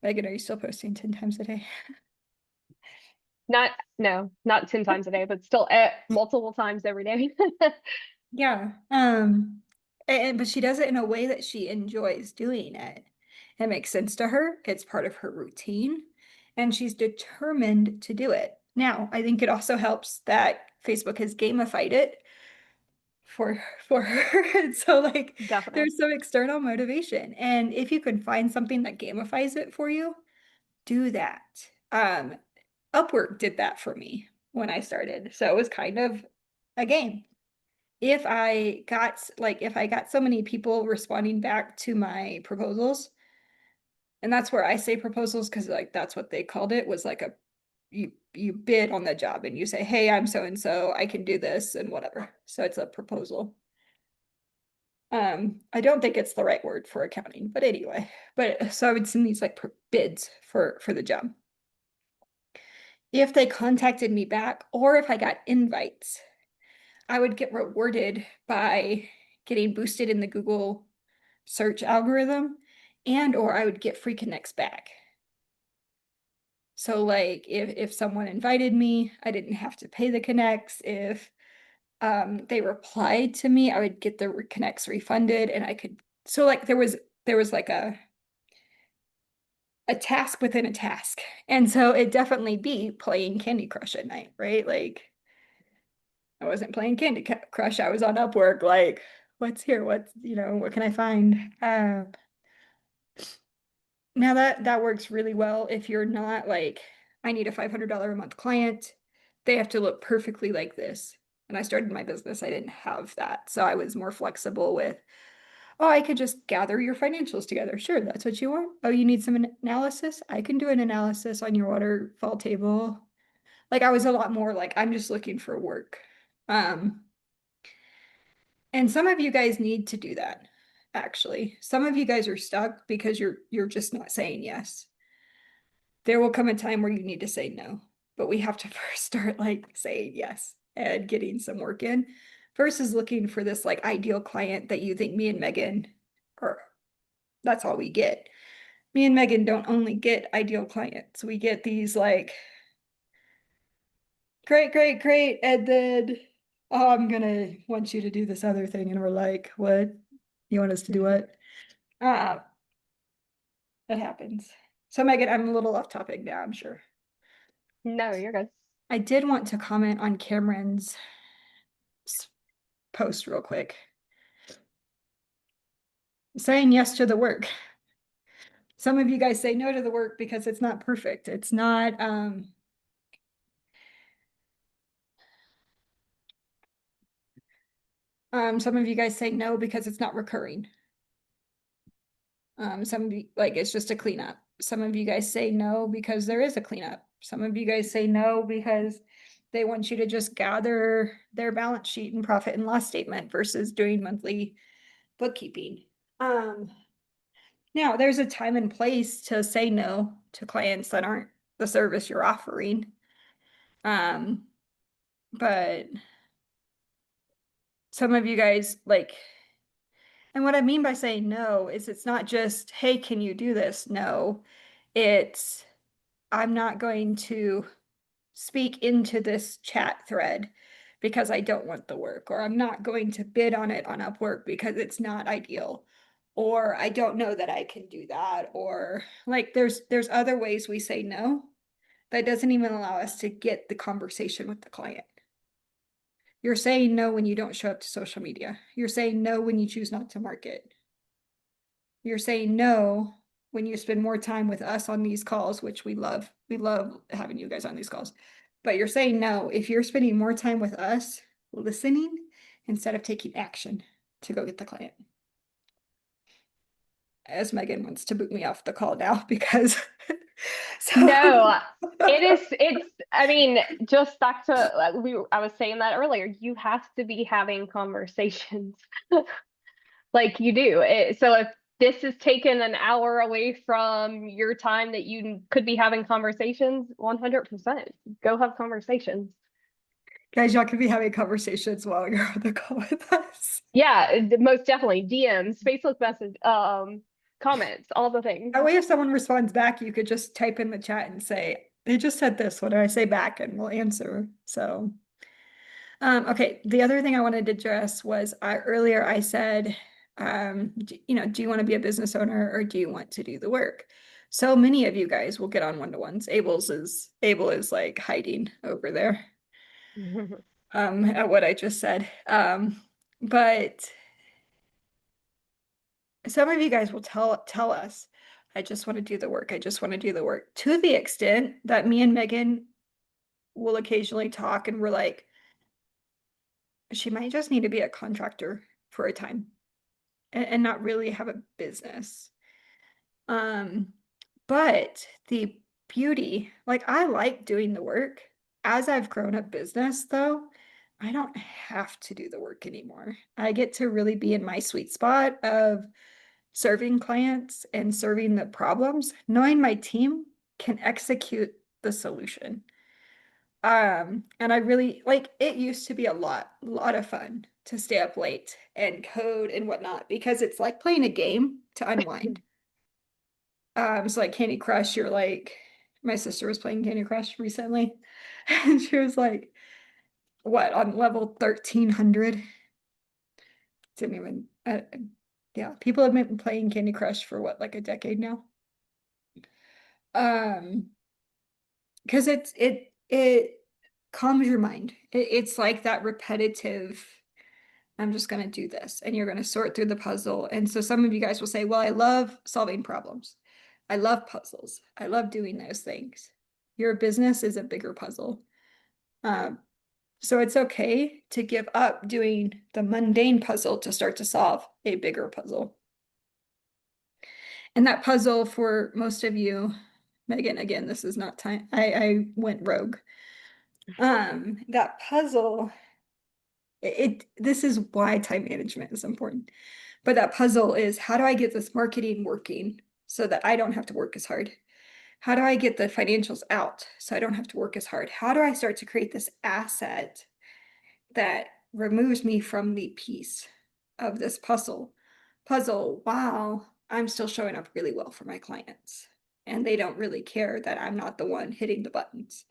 Speaker 3: Megan, are you still posting 10 times a day?
Speaker 2: Not 10 times a day, but still multiple times every day.
Speaker 3: Yeah. But she does it in a way that she enjoys doing it. It makes sense to her. It's part of her routine, and she's determined to do it. Now, I think it also helps that Facebook has gamified it for her. And so like
Speaker 2: Definitely.
Speaker 3: there's some external motivation. And if you can find something that gamifies it for you, do that. Upwork did that for me when I started. So it was kind of a game. If I got so many people responding back to my proposals, and that's where I say proposals because like that's what they called it, was like a you bid on the job and you say, hey, I'm so and so, I can do this and whatever. So it's a proposal. I don't think it's the right word for accounting, but anyway. But so I would send these like bids for the job. If they contacted me back or if I got invites, I would get rewarded by getting boosted in the Google search algorithm and or I would get free connects back. So like if someone invited me, I didn't have to pay the connects. If they replied to me, I would get the connects refunded and I could, so like there was like a task within a task. And so it definitely be playing Candy Crush at night, right? Like I wasn't playing Candy Crush, I was on Upwork, like what's here? What's, what can I find? Now that works really well if you're not like, I need a $500 a month client. They have to look perfectly like this. When I started my business, I didn't have that. So I was more flexible with, oh, I could just gather your financials together. Sure, that's what you want. Oh, you need some analysis? I can do an analysis on your waterfall table. Like I was a lot more like, I'm just looking for work. And some of you guys need to do that, actually. Some of you guys are stuck because you're just not saying yes. There will come a time where you need to say no, but we have to first start like saying yes and getting some work in versus looking for this like ideal client that you think me and Megan are, that's all we get. Me and Megan don't only get ideal clients. We get these like great, great, great. And then, oh, I'm gonna want you to do this other thing. And we're like, what? You want us to do what? Uh, it happens. So Megan, I'm a little off topic now, I'm sure.
Speaker 2: No, you're good.
Speaker 3: I did want to comment on Cameron's post real quick. Saying yes to the work. Some of you guys say no to the work because it's not perfect. It's not, some of you guys say no because it's not recurring. Some of you, like, it's just a cleanup. Some of you guys say no because there is a cleanup. Some of you guys say no because They want you to just gather their balance sheet and profit and loss statement versus doing monthly bookkeeping. Now there's a time and place to say no to clients that aren't the service you're offering. But some of you guys like, and what I mean by saying no is it's not just, hey, can you do this? No, it's, I'm not going to speak into this chat thread because I don't want the work, or I'm not going to bid on it on Upwork because it's not ideal, or I don't know that I can do that, or like there's other ways we say no that doesn't even allow us to get the conversation with the client. You're saying no when you don't show up to social media. You're saying no when you choose not to market. You're saying no when you spend more time with us on these calls, which we love. We love having you guys on these calls. But you're saying no if you're spending more time with us listening instead of taking action to go get the client. As Megan wants to boot me off the call now because
Speaker 2: No, I mean, just back to I was saying that earlier, you have to be having conversations like you do. So if this is taking an hour away from your time that you could be having conversations, 100% go have conversations.
Speaker 3: guys, y'all could be having conversations while you're on the call with us.
Speaker 2: Yeah, most definitely. DMs, Facebook message, comments, all the things.
Speaker 3: That way, if someone responds back, you could just type in the chat and say, they just said this, what do I say back? And we'll answer. So okay, the other thing I wanted to address was earlier I said, do you want to be a business owner or do you want to do the work? So many of you guys will get on one-to-ones. Abel is like hiding over there at what I just said. But some of you guys will tell us, I just want to do the work. I just want to do the work, to the extent that me and Megan will occasionally talk and we're like, she might just need to be a contractor for a time and not really have a business. But the beauty, like I like doing the work. As I've grown a business though, I don't have to do the work anymore. I get to really be in my sweet spot of serving clients and serving the problems, knowing my team can execute the solution. And I really like, it used to be a lot of fun to stay up late and code and whatnot because it's like playing a game to unwind. So like Candy Crush, you're like, my sister was playing Candy Crush recently, and she was like, what, on level 1300? Didn't even, yeah, people have been playing Candy Crush for what, like a decade now? Because it calms your mind. It's like that repetitive, I'm just going to do this, and you're going to sort through the puzzle. And so some of you guys will say, well, I love solving problems. I love puzzles. I love doing those things. Your business is a bigger puzzle. So it's okay to give up doing the mundane puzzle to start to solve a bigger puzzle. And that puzzle for most of you, Megan, again, this is not time. I went rogue. That puzzle, this is why time management is important. But that puzzle is, how do I get this marketing working so that I don't have to work as hard? How do I get the financials out so I don't have to work as hard? How do I start to create this asset that removes me from the piece of this puzzle while I'm still showing up really well for my clients? And they don't really care that I'm not the one hitting the buttons.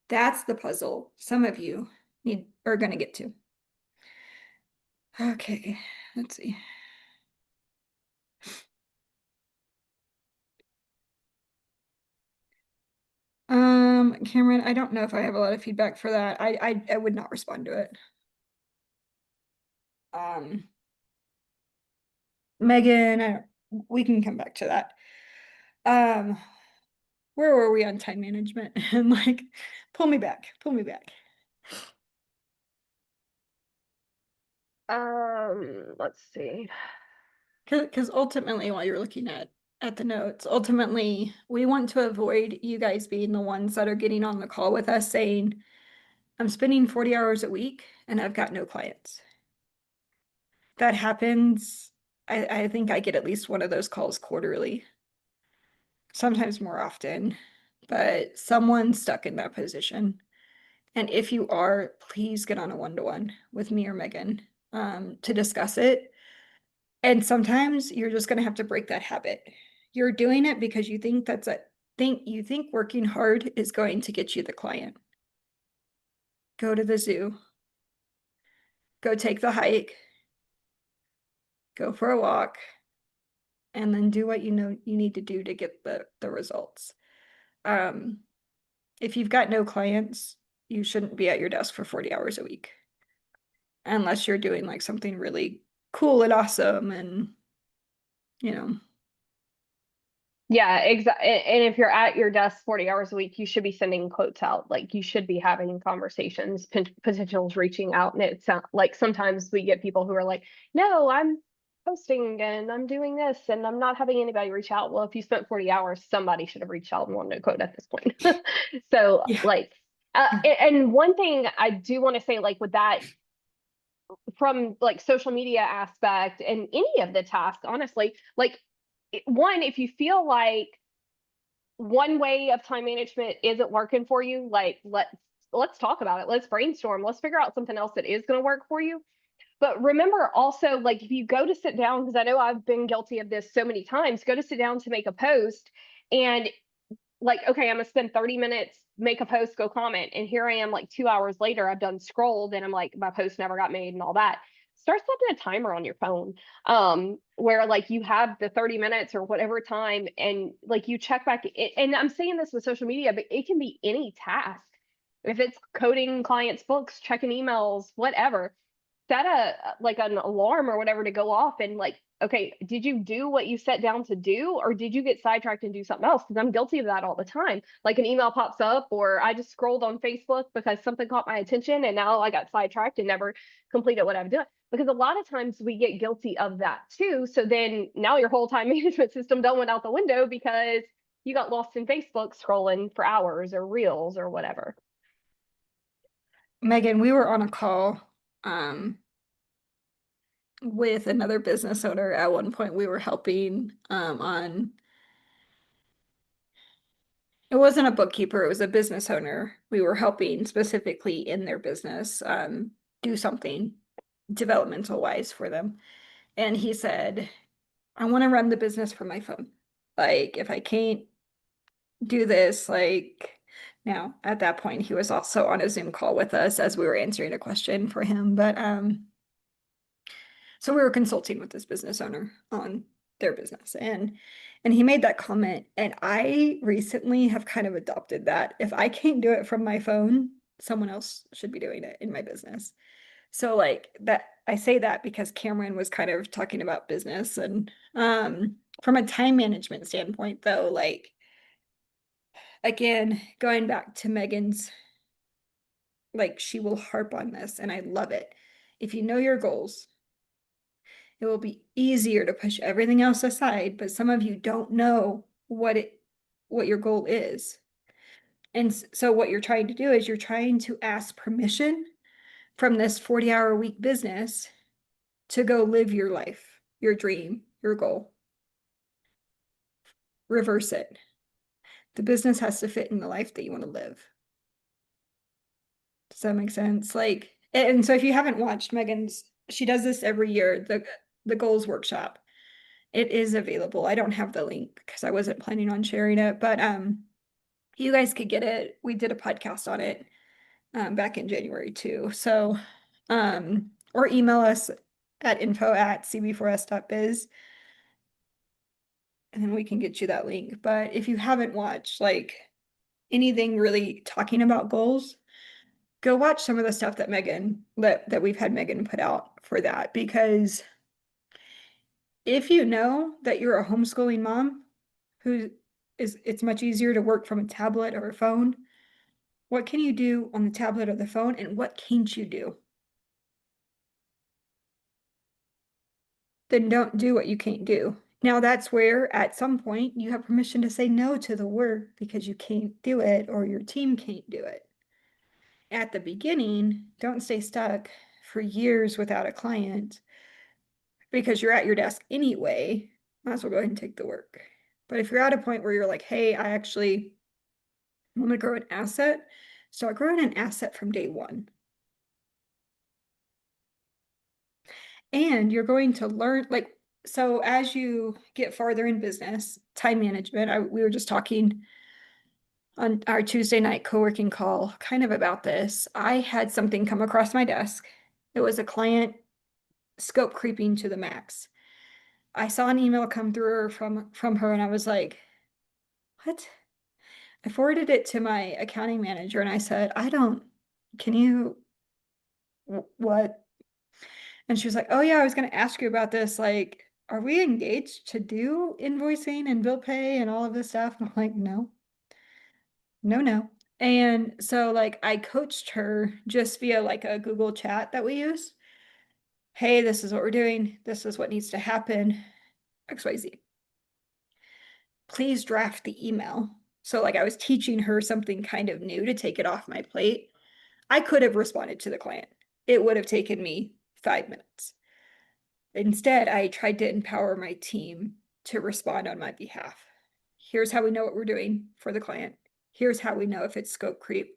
Speaker 3: That's the puzzle some of you are going to get to. Okay, let's see. Cameron, I don't know if I have a lot of feedback for that. I would not respond to it. Megan, we can come back to that. Where were we on time management? And like, pull me back.
Speaker 2: Let's see.
Speaker 3: Because ultimately, while you're looking at the notes, ultimately, we want to avoid you guys being the ones that are getting on the call with us saying, I'm spending 40 hours a week and I've got no clients. That happens. I think I get at least one of those calls quarterly, sometimes more often, but someone's stuck in that position. And if you are, please get on a one-to-one with me or Megan to discuss it. And sometimes you're just going to have to break that habit. You're doing it because you think you think working hard is going to get you the client. Go to the zoo. Go take the hike. Go for a walk. And then do what you know you need to do to get the results. If you've got no clients, you shouldn't be at your desk for 40 hours a week. Unless you're doing like something really cool and awesome and, you know.
Speaker 2: Yeah, exactly. And if you're at your desk 40 hours a week, you should be sending quotes out. Like you should be having conversations, potentials reaching out. And it's like sometimes we get people who are like, no, I'm posting and I'm doing this and I'm not having anybody reach out. Well, if you spent 40 hours, somebody should have reached out and wanted a quote at this point. So
Speaker 3: Yeah.
Speaker 2: like, and one thing I do want to say, like with that, from like social media aspect and any of the tasks, honestly, like one, if you feel like one way of time management isn't working for you, like let's talk about it. Let's brainstorm. Let's figure out something else that is going to work for you. But remember also, like if you go to sit down, because I know I've been guilty of this so many times, go to sit down to make a post and like, okay, I'm gonna spend 30 minutes, make a post, go comment. And here I am like 2 hours later, I've done scrolled and I'm like, my post never got made and all that. Start setting a timer on your phone. Where like you have the 30 minutes or whatever time and like you check back. And I'm saying this with social media, but it can be any task. If it's coding clients' books, checking emails, whatever, set a like an alarm or whatever to go off and like, okay, did you do what you set down to do or did you get sidetracked and do something else? Because I'm guilty of that all the time. Like an email pops up or I just scrolled on Facebook because something caught my attention and now I got sidetracked and never completed what I've done. Because a lot of times we get guilty of that too. So then now your whole time management system done went out the window because you got lost in Facebook scrolling for hours or reels or whatever.
Speaker 3: Megan, we were on a call with another business owner. At one point we were helping on, it wasn't a bookkeeper, it was a business owner. We were helping specifically in their business do something developmental wise for them. And he said, I want to run the business from my phone. Like if I can't do this, like now at that point he was also on a Zoom call with us as we were answering a question for him. But so we were consulting with this business owner on their business and he made that comment and I recently have kind of adopted that. If I can't do it from my phone, someone else should be doing it in my business. So like that I say that because Cameron was kind of talking about business and from a time management standpoint though, like again, going back to Megan's, like she will harp on this and I love it. If you know your goals, it will be easier to push everything else aside, but some of you don't know what your goal is. And so what you're trying to do is you're trying to ask permission from this 40-hour week business to go live your life, your dream, your goal. Reverse it. The business has to fit in the life that you want to live. Does that make sense? Like, and so if you haven't watched Megan's, she does this every year, the goals workshop. It is available. I don't have the link because I wasn't planning on sharing it, but you guys could get it. We did a podcast on it back in January too. So or email us at info@cb4s.biz and then we can get you that link. But if you haven't watched like anything really talking about goals, go watch some of the stuff that that we've had Megan put out for that, because if you know that you're a homeschooling mom who it's much easier to work from a tablet or a phone, what can you do on the tablet or the phone and what can't you do? Then don't do what you can't do. Now that's where at some point you have permission to say no to the work because you can't do it or your team can't do it. at the beginning, don't stay stuck for years without a client because you're at your desk anyway. Might as well go ahead and take the work. But if you're at a point where you're like, hey, I actually want to grow an asset, start growing an asset from day one. And you're going to learn, like, so as you get farther in business, time management, we were just talking on our Tuesday night co-working call kind of about this. I had something come across my desk. It was a client scope creeping to the max. I saw an email come through from her and I was like, what? I forwarded it to my accounting manager and I said, can you, what? And she was like, oh yeah, I was going to ask you about this. Like, are we engaged to do invoicing and bill pay and all of this stuff? And I'm like, no. And so like I coached her just via like a Google chat that we use. Hey, this is what we're doing. This is what needs to happen. XYZ. Please draft the email. So like I was teaching her something kind of new to take it off my plate. I could have responded to the client. It would have taken me 5 minutes. Instead, I tried to empower my team to respond on my behalf. Here's how we know what we're doing for the client. Here's how we know if it's scope creep.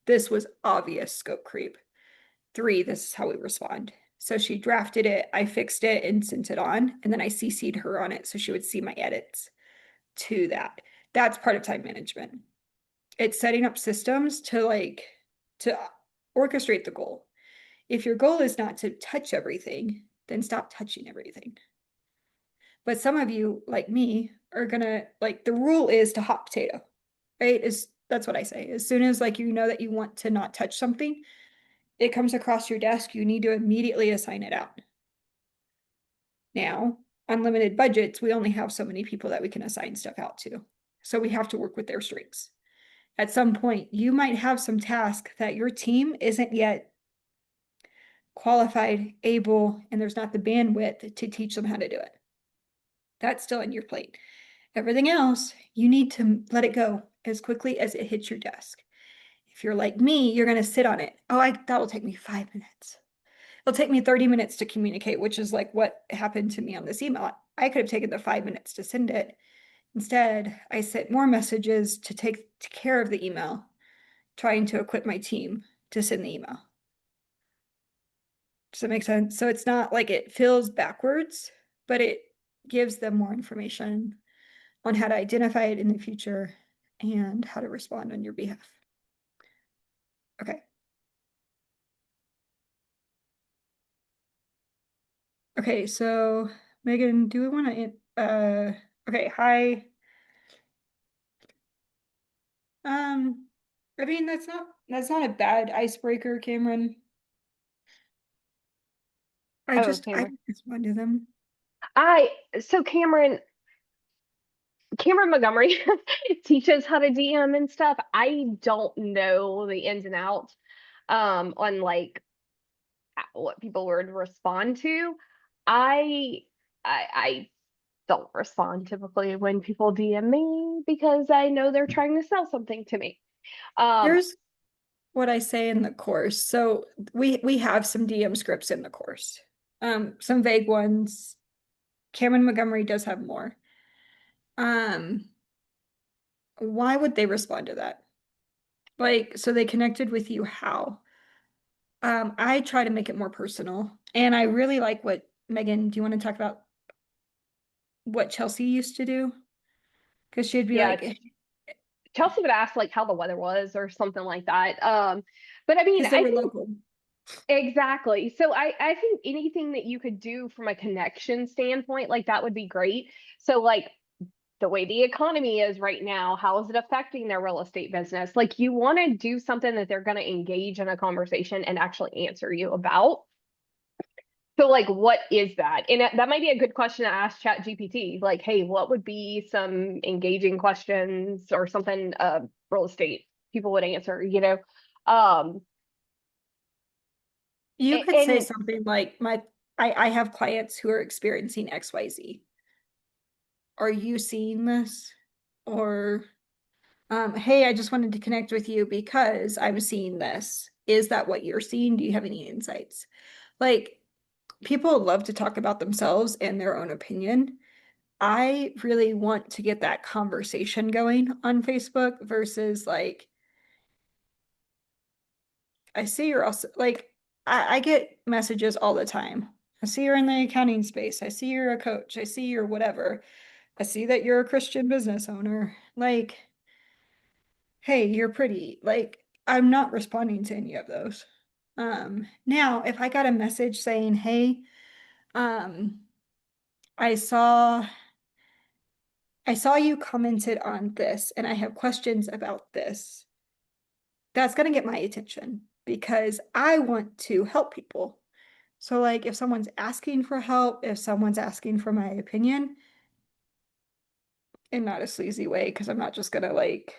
Speaker 3: This was obvious scope creep. 3, this is how we respond. So she drafted it, I fixed it and sent it on, and then I CC'd her on it so she would see my edits to that. That's part of time management. It's setting up systems to orchestrate the goal. If your goal is not to touch everything, then stop touching everything. But some of you, like me, are gonna like the rule is to hot potato, right? That's what I say. As soon as like you know that you want to not touch something, it comes across your desk, you need to immediately assign it out. Now, unlimited budgets, we only have so many people that we can assign stuff out to. So we have to work with their strengths. At some point, you might have some task that your team isn't yet qualified, able, and there's not the bandwidth to teach them how to do it. That's still in your plate. Everything else, you need to let it go as quickly as it hits your desk. If you're like me, you're going to sit on it. Oh, that will take me 5 minutes. It'll take me 30 minutes to communicate, which is like what happened to me on this email. I could have taken the 5 minutes to send it. Instead, I sent more messages to take care of the email, trying to equip my team to send the email. Does that make sense? So it's not like it feels backwards, but it gives them more information on how to identify it in the future and how to respond on your behalf. Okay. Okay, so Megan, do we want to, okay, hi. I mean, that's not a bad icebreaker, Cameron. I
Speaker 2: Cameron.
Speaker 3: respond to them.
Speaker 2: So Cameron Montgomery teaches how to DM and stuff. I don't know the ins and outs on like what people would respond to. I I don't respond typically when people DM me because I know they're trying to sell something to me. Um
Speaker 3: Here's what I say in the course. So we have some DM scripts in the course. Some vague ones. Cameron Montgomery does have more. Why would they respond to that? Like, so they connected with you how? I try to make it more personal. And I really like what Megan, do you want to talk about what Chelsea used to do? Because she'd be
Speaker 2: yeah,
Speaker 3: like,
Speaker 2: Chelsea would ask like how the weather was or something like that. But I mean,
Speaker 3: because they
Speaker 2: I
Speaker 3: were
Speaker 2: think
Speaker 3: local.
Speaker 2: exactly. So I think anything that you could do from a connection standpoint, like that would be great. So like the way the economy is right now, how is it affecting their real estate business? Like you want to do something that they're going to engage in a conversation and actually answer you about. So like what is that? And that might be a good question to ask Chat GPT. Like, hey, what would be some engaging questions or something real estate people would answer, you know? Um
Speaker 3: You could say
Speaker 2: and
Speaker 3: something like, I have clients who are experiencing XYZ. Are you seeing this? Or, hey, I just wanted to connect with you because I'm seeing this. is that what you're seeing? Do you have any insights? Like, people love to talk about themselves and their own opinion. I really want to get that conversation going on Facebook versus like, I see you're also like, I get messages all the time. I see you're in the accounting space. I see you're a coach. I see you're whatever. I see that you're a Christian business owner. Like, hey, you're pretty. Like, I'm not responding to any of those. Now if I got a message saying, hey, um, I saw you commented on this and I have questions about this, that's going to get my attention because I want to help people. So like if someone's asking for help, if someone's asking for my opinion, in not a sleazy way, because I'm not just gonna like,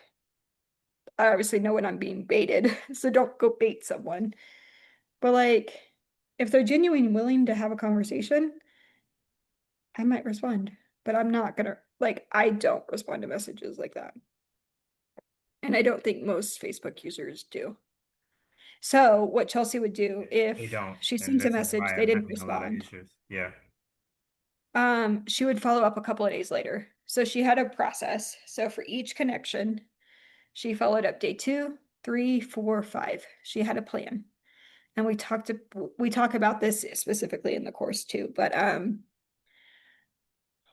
Speaker 3: I obviously know when I'm being baited, so don't go bait someone. But like if they're genuinely willing to have a conversation, I might respond. But I'm not gonna like, I don't respond to messages like that. And I don't think most Facebook users do. So what Chelsea would do
Speaker 4: They
Speaker 3: if
Speaker 4: don't,
Speaker 3: she
Speaker 4: and
Speaker 3: sees a
Speaker 4: this is
Speaker 3: message,
Speaker 4: why
Speaker 3: they
Speaker 4: I'm
Speaker 3: didn't
Speaker 4: having a lot of
Speaker 3: respond.
Speaker 4: issues. Yeah.
Speaker 3: She would follow up a couple of days later. So she had a process. So for each connection, she followed up day 2, 3, 4, 5. She had a plan. And we talk about this specifically in the course too, but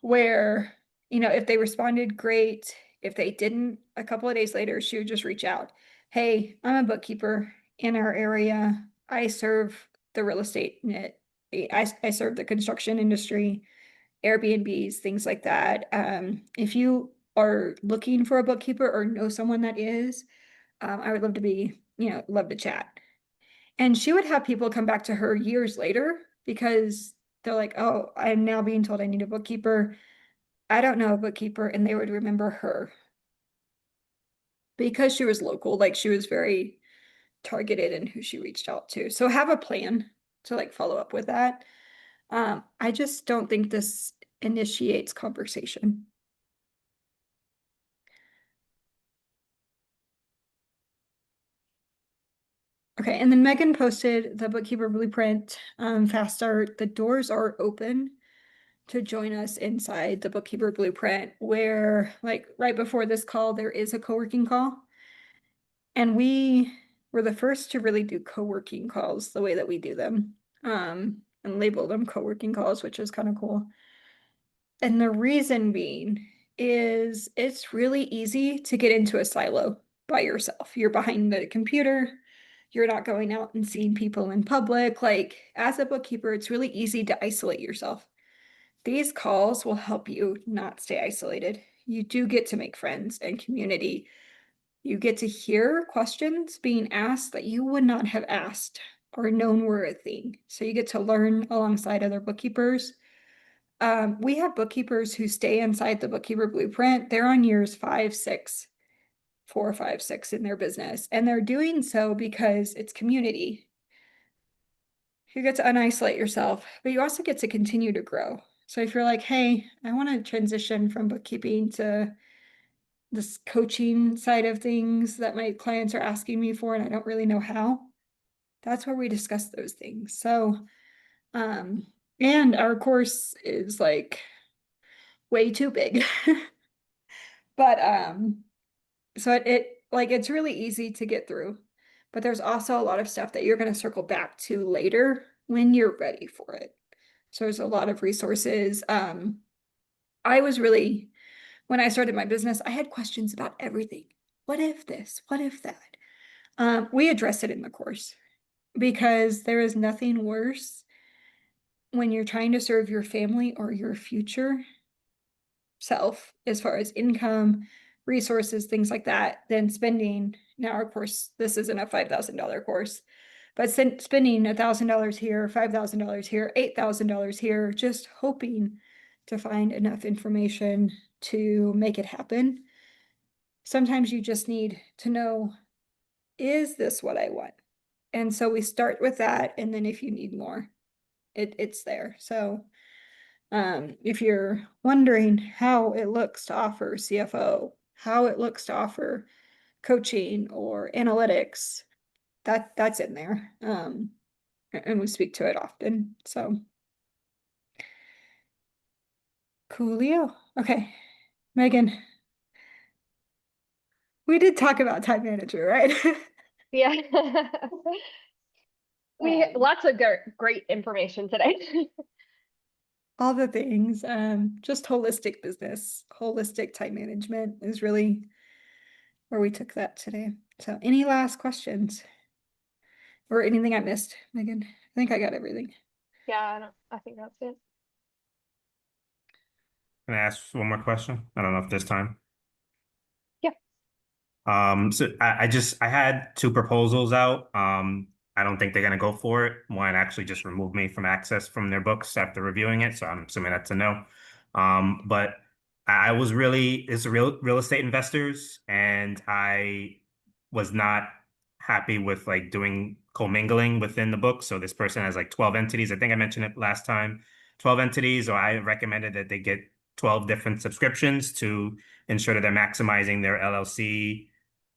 Speaker 3: where, you know, if they responded, great. If they didn't, a couple of days later, she would just reach out. Hey, I'm a bookkeeper in our area. I serve the real estate. I serve the construction industry, Airbnbs, things like that. If you are looking for a bookkeeper or know someone that is, I would love to be, love to chat. And she would have people come back to her years later because they're like, oh, I'm now being told I need a bookkeeper. I don't know a bookkeeper. And they would remember her because she was local. Like she was very targeted in who she reached out to. So have a plan to like follow up with that. I just don't think this initiates conversation. Okay, and then Megan posted the Bookkeeper Blueprint Fast Start. The doors are open to join us inside the Bookkeeper Blueprint, where like right before this call, there is a co-working call. And we were the first to really do co-working calls the way that we do them, and label them co-working calls, which is kind of cool. And the reason being is it's really easy to get into a silo by yourself. You're behind the computer, you're not going out and seeing people in public. Like as a bookkeeper, it's really easy to isolate yourself. These calls will help you not stay isolated. You do get to make friends and community. You get to hear questions being asked that you would not have asked or known were a thing. So you get to learn alongside other bookkeepers. We have bookkeepers who stay inside the Bookkeeper Blueprint. They're on years 5, 6, 4, 5, 6 in their business. And they're doing so because it's community. You get to unisolate yourself, but you also get to continue to grow. So if you're like, hey, I want to transition from bookkeeping to this coaching side of things that my clients are asking me for, and I don't really know how, that's where we discuss those things. So, and our course is like way too big. But so it like it's really easy to get through, but there's also a lot of stuff that you're going to circle back to later when you're ready for it. So there's a lot of resources. I was really, when I started my business, I had questions about everything. What if this? What if that? We address it in the course because there is nothing worse when you're trying to serve your family or your future self as far as income, resources, things like that, than spending. Now, of course, this isn't a $5,000 course, but spending $1,000 here, $5,000 here, $8,000 here, just hoping to find enough information to make it happen. Sometimes you just need to know, is this what I want? And so we start with that, and then if you need more, it's there. So if you're wondering how it looks to offer CFO, how it looks to offer coaching or analytics, that's in there. And we speak to it often. So coolio. Okay, Megan, we did talk about time manager, right?
Speaker 2: Yeah. We
Speaker 3: Um,
Speaker 2: lots of great information today.
Speaker 3: all the things. Just holistic business, holistic time management is really where we took that today. So any last questions or anything I missed, Megan? I think I got everything.
Speaker 2: Yeah, I think that's it.
Speaker 4: Can I ask one more question? I don't know if there's time.
Speaker 2: Yeah.
Speaker 4: So I had two proposals out. I don't think they're gonna go for it. One actually just removed me from access from their books after reviewing it, so I'm assuming that's a no. But I was really it's real estate investors, and I was not happy with like doing commingling within the book. So this person has like 12 entities. I think I mentioned it last time. 12 entities, or I recommended that they get 12 different subscriptions to ensure that they're maximizing their LLC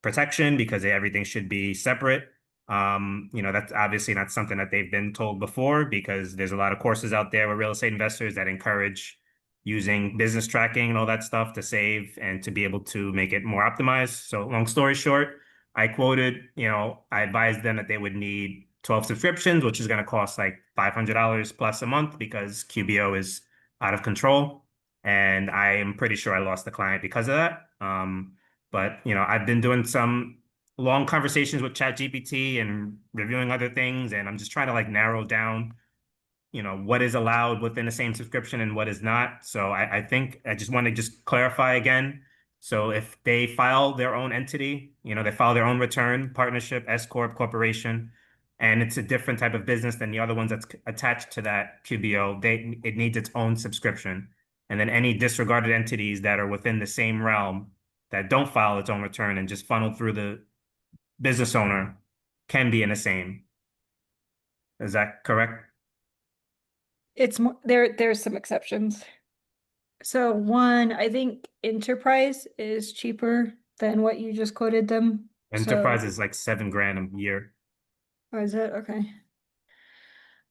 Speaker 4: protection because everything should be separate. That's obviously not something that they've been told before because there's a lot of courses out there with real estate investors that encourage using business tracking and all that stuff to save and to be able to make it more optimized. So long story short, I quoted, I advised them that they would need 12 subscriptions, which is going to cost like $500 plus a month because QBO is out of control. And I am pretty sure I lost the client because of that. But I've been doing some long conversations with ChatGPT and reviewing other things, and I'm just trying to like narrow down, what is allowed within the same subscription and what is not. So I think I just want to just clarify again. So if they file their own entity, they file their own return, partnership, S corp, corporation, and it's a different type of business than the other ones that's attached to that QBO, it needs its own subscription. And then any disregarded entities that are within the same realm that don't file its own return and just funnel through the business owner can be in the same. Is that correct?
Speaker 3: It's more there's some exceptions. So one, I think enterprise is cheaper than what you just quoted them.
Speaker 4: Enterprise is like $7,000 a year.
Speaker 3: Oh, is it? Okay.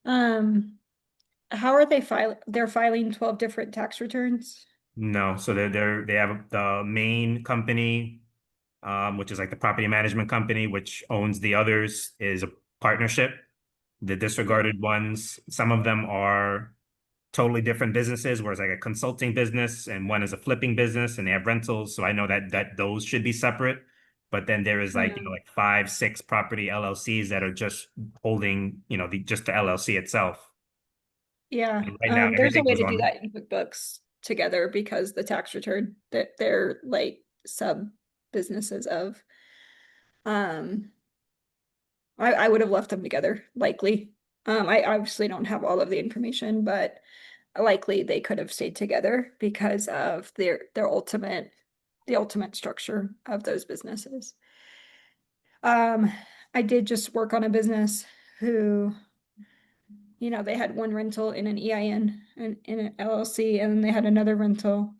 Speaker 3: Um, how are they they're filing 12 different tax returns?
Speaker 4: No, so they have the main company, which is like the property management company, which owns the others, is a partnership. The disregarded ones, some of them are totally different businesses, where it's like a consulting business and one is a flipping business and they have rentals. So I know that those should be separate. But then there is like,
Speaker 3: Hmm.
Speaker 4: like 5, 6 property LLCs that are just holding, just the LLC itself.
Speaker 3: Yeah.
Speaker 4: And right now,
Speaker 3: There's a
Speaker 4: everything
Speaker 3: way
Speaker 4: goes
Speaker 3: to do
Speaker 4: on.
Speaker 3: that in QuickBooks together because the tax return that they're like sub businesses of. Um, I would have left them together, likely. I obviously don't have all of the information, but likely they could have stayed together because of the ultimate structure of those businesses. I did just work on a business who, they had one rental in an EIN and in an LLC, and then they had another rental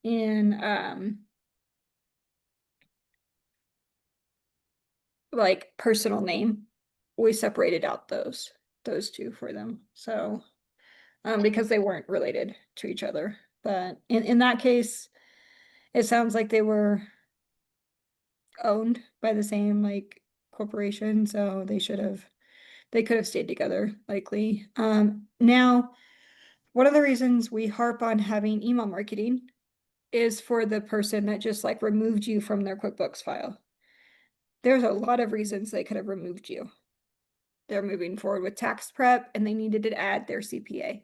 Speaker 3: in like personal name. We separated out those two for them. So because they weren't related to each other. But in that case, it sounds like they were owned by the same like corporation, so they could have stayed together likely. Now, one of the reasons we harp on having email marketing is for the person that just like removed you from their QuickBooks file. There's a lot of reasons they could have removed you. They're moving forward with tax prep and they needed to add their CPA.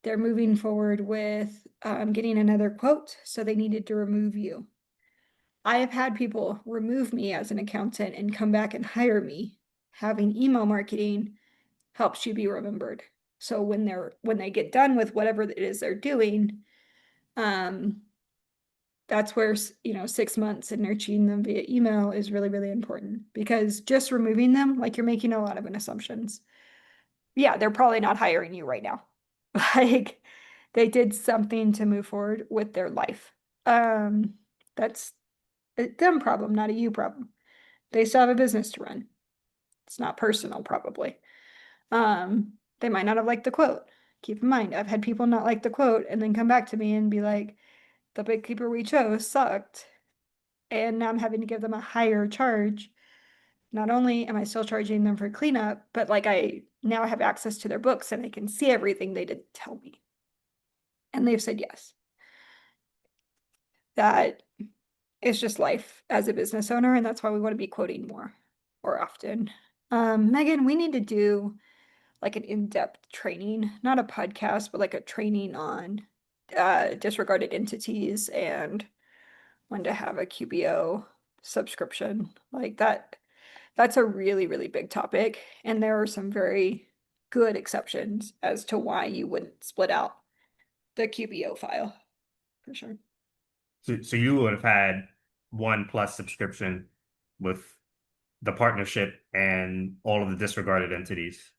Speaker 3: They're moving forward with getting another quote, so they needed to remove you. I have had people remove me as an accountant and come back and hire me. Having email marketing helps you be remembered. So when they get done with whatever it is they're doing, that's where 6 months and nurturing them via email is really, really important, because just removing them, like, you're making a lot of assumptions. Yeah, they're probably not hiring you right now. Like, they did something to move forward with their life. That's a them problem, not a you problem. They still have a business to run. It's not personal, probably. They might not have liked the quote. Keep in mind, I've had people not like the quote and then come back to me and be like, the bookkeeper we chose sucked. And now I'm having to give them a higher charge. Not only am I still charging them for cleanup, but like I now have access to their books and I can see everything they didn't tell me. And they've said yes. That is just life as a business owner, and that's why we want to be quoting more or often. Megan, we need to do like an in-depth training, not a podcast, but like a training on disregarded entities and when to have a QBO subscription. Like that's a really, really big topic. And there are some very good exceptions as to why you wouldn't split out the QBO file for sure.
Speaker 4: So you would have had 1+ subscription with the partnership and all of the disregarded entities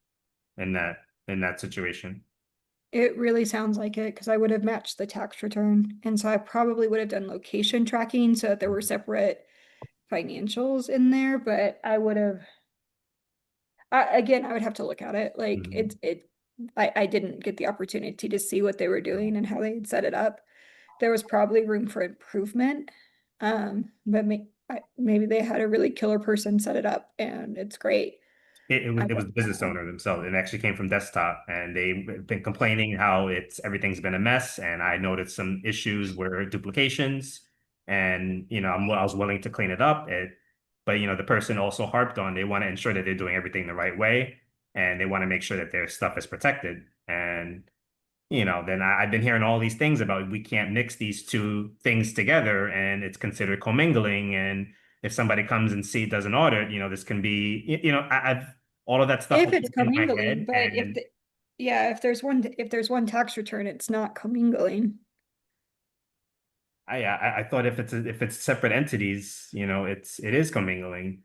Speaker 4: in that situation.
Speaker 3: It really sounds like it because I would have matched the tax return. And so I probably would have done location tracking so that there were separate financials in there, but I would have, again, I would have to look at it. Like
Speaker 4: Mhm.
Speaker 3: I didn't get the opportunity to see what they were doing and how they had set it up. There was probably room for improvement. But maybe they had a really killer person set it up and it's great.
Speaker 4: It was the business owner themselves. It actually came from desktop, and they've been complaining how everything's been a mess. And I noticed some issues where duplications, and I was willing to clean it up. But the person also harped on they want to ensure that they're doing everything the right way, and they want to make sure that their stuff is protected. And then I've been hearing all these things about we can't mix these two things together, and it's considered commingling. And if somebody comes and does an audit, this can be, I've all of that stuff
Speaker 3: If
Speaker 4: went
Speaker 3: it's
Speaker 4: in my
Speaker 3: commingling,
Speaker 4: head,
Speaker 3: but
Speaker 4: and
Speaker 3: yeah, if there's one tax return, it's not commingling.
Speaker 4: I thought if it's separate entities, it is commingling.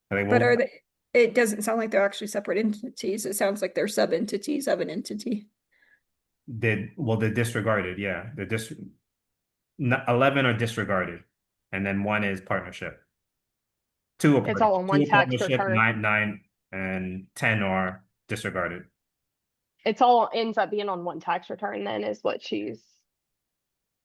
Speaker 4: Like,
Speaker 3: But
Speaker 4: well,
Speaker 3: are they, it doesn't sound like they're actually separate entities. It sounds like they're sub-entities of an entity.
Speaker 4: they're disregarded, yeah, 11 are disregarded, and then one is partnership.
Speaker 2: It's all on
Speaker 4: Two
Speaker 2: one
Speaker 4: are
Speaker 2: tax
Speaker 4: partnership,
Speaker 2: return.
Speaker 4: nine and 10 are disregarded.
Speaker 2: It's all ends up being on one tax return then is what she's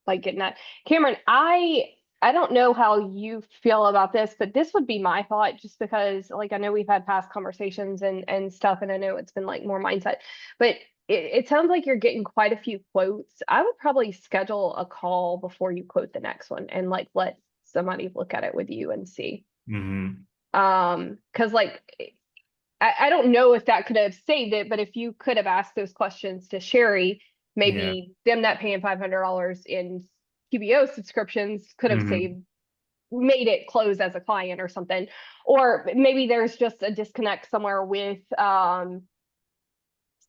Speaker 2: like getting at. Cameron, I don't know how you feel about this, but this would be my thought just because like I know we've had past conversations and stuff, and I know it's been like more mindset, but it sounds like you're getting quite a few quotes. I would probably schedule a call before you quote the next one and like let somebody look at it with you and see.
Speaker 4: Hmm.
Speaker 2: Because like I don't know if that could have saved it, but if you could have asked those questions to Sherry,
Speaker 4: Yeah.
Speaker 2: maybe them not paying $500 in QBO subscriptions could have
Speaker 4: Hmm.
Speaker 2: made it close as a client or something. Or maybe there's just a disconnect somewhere with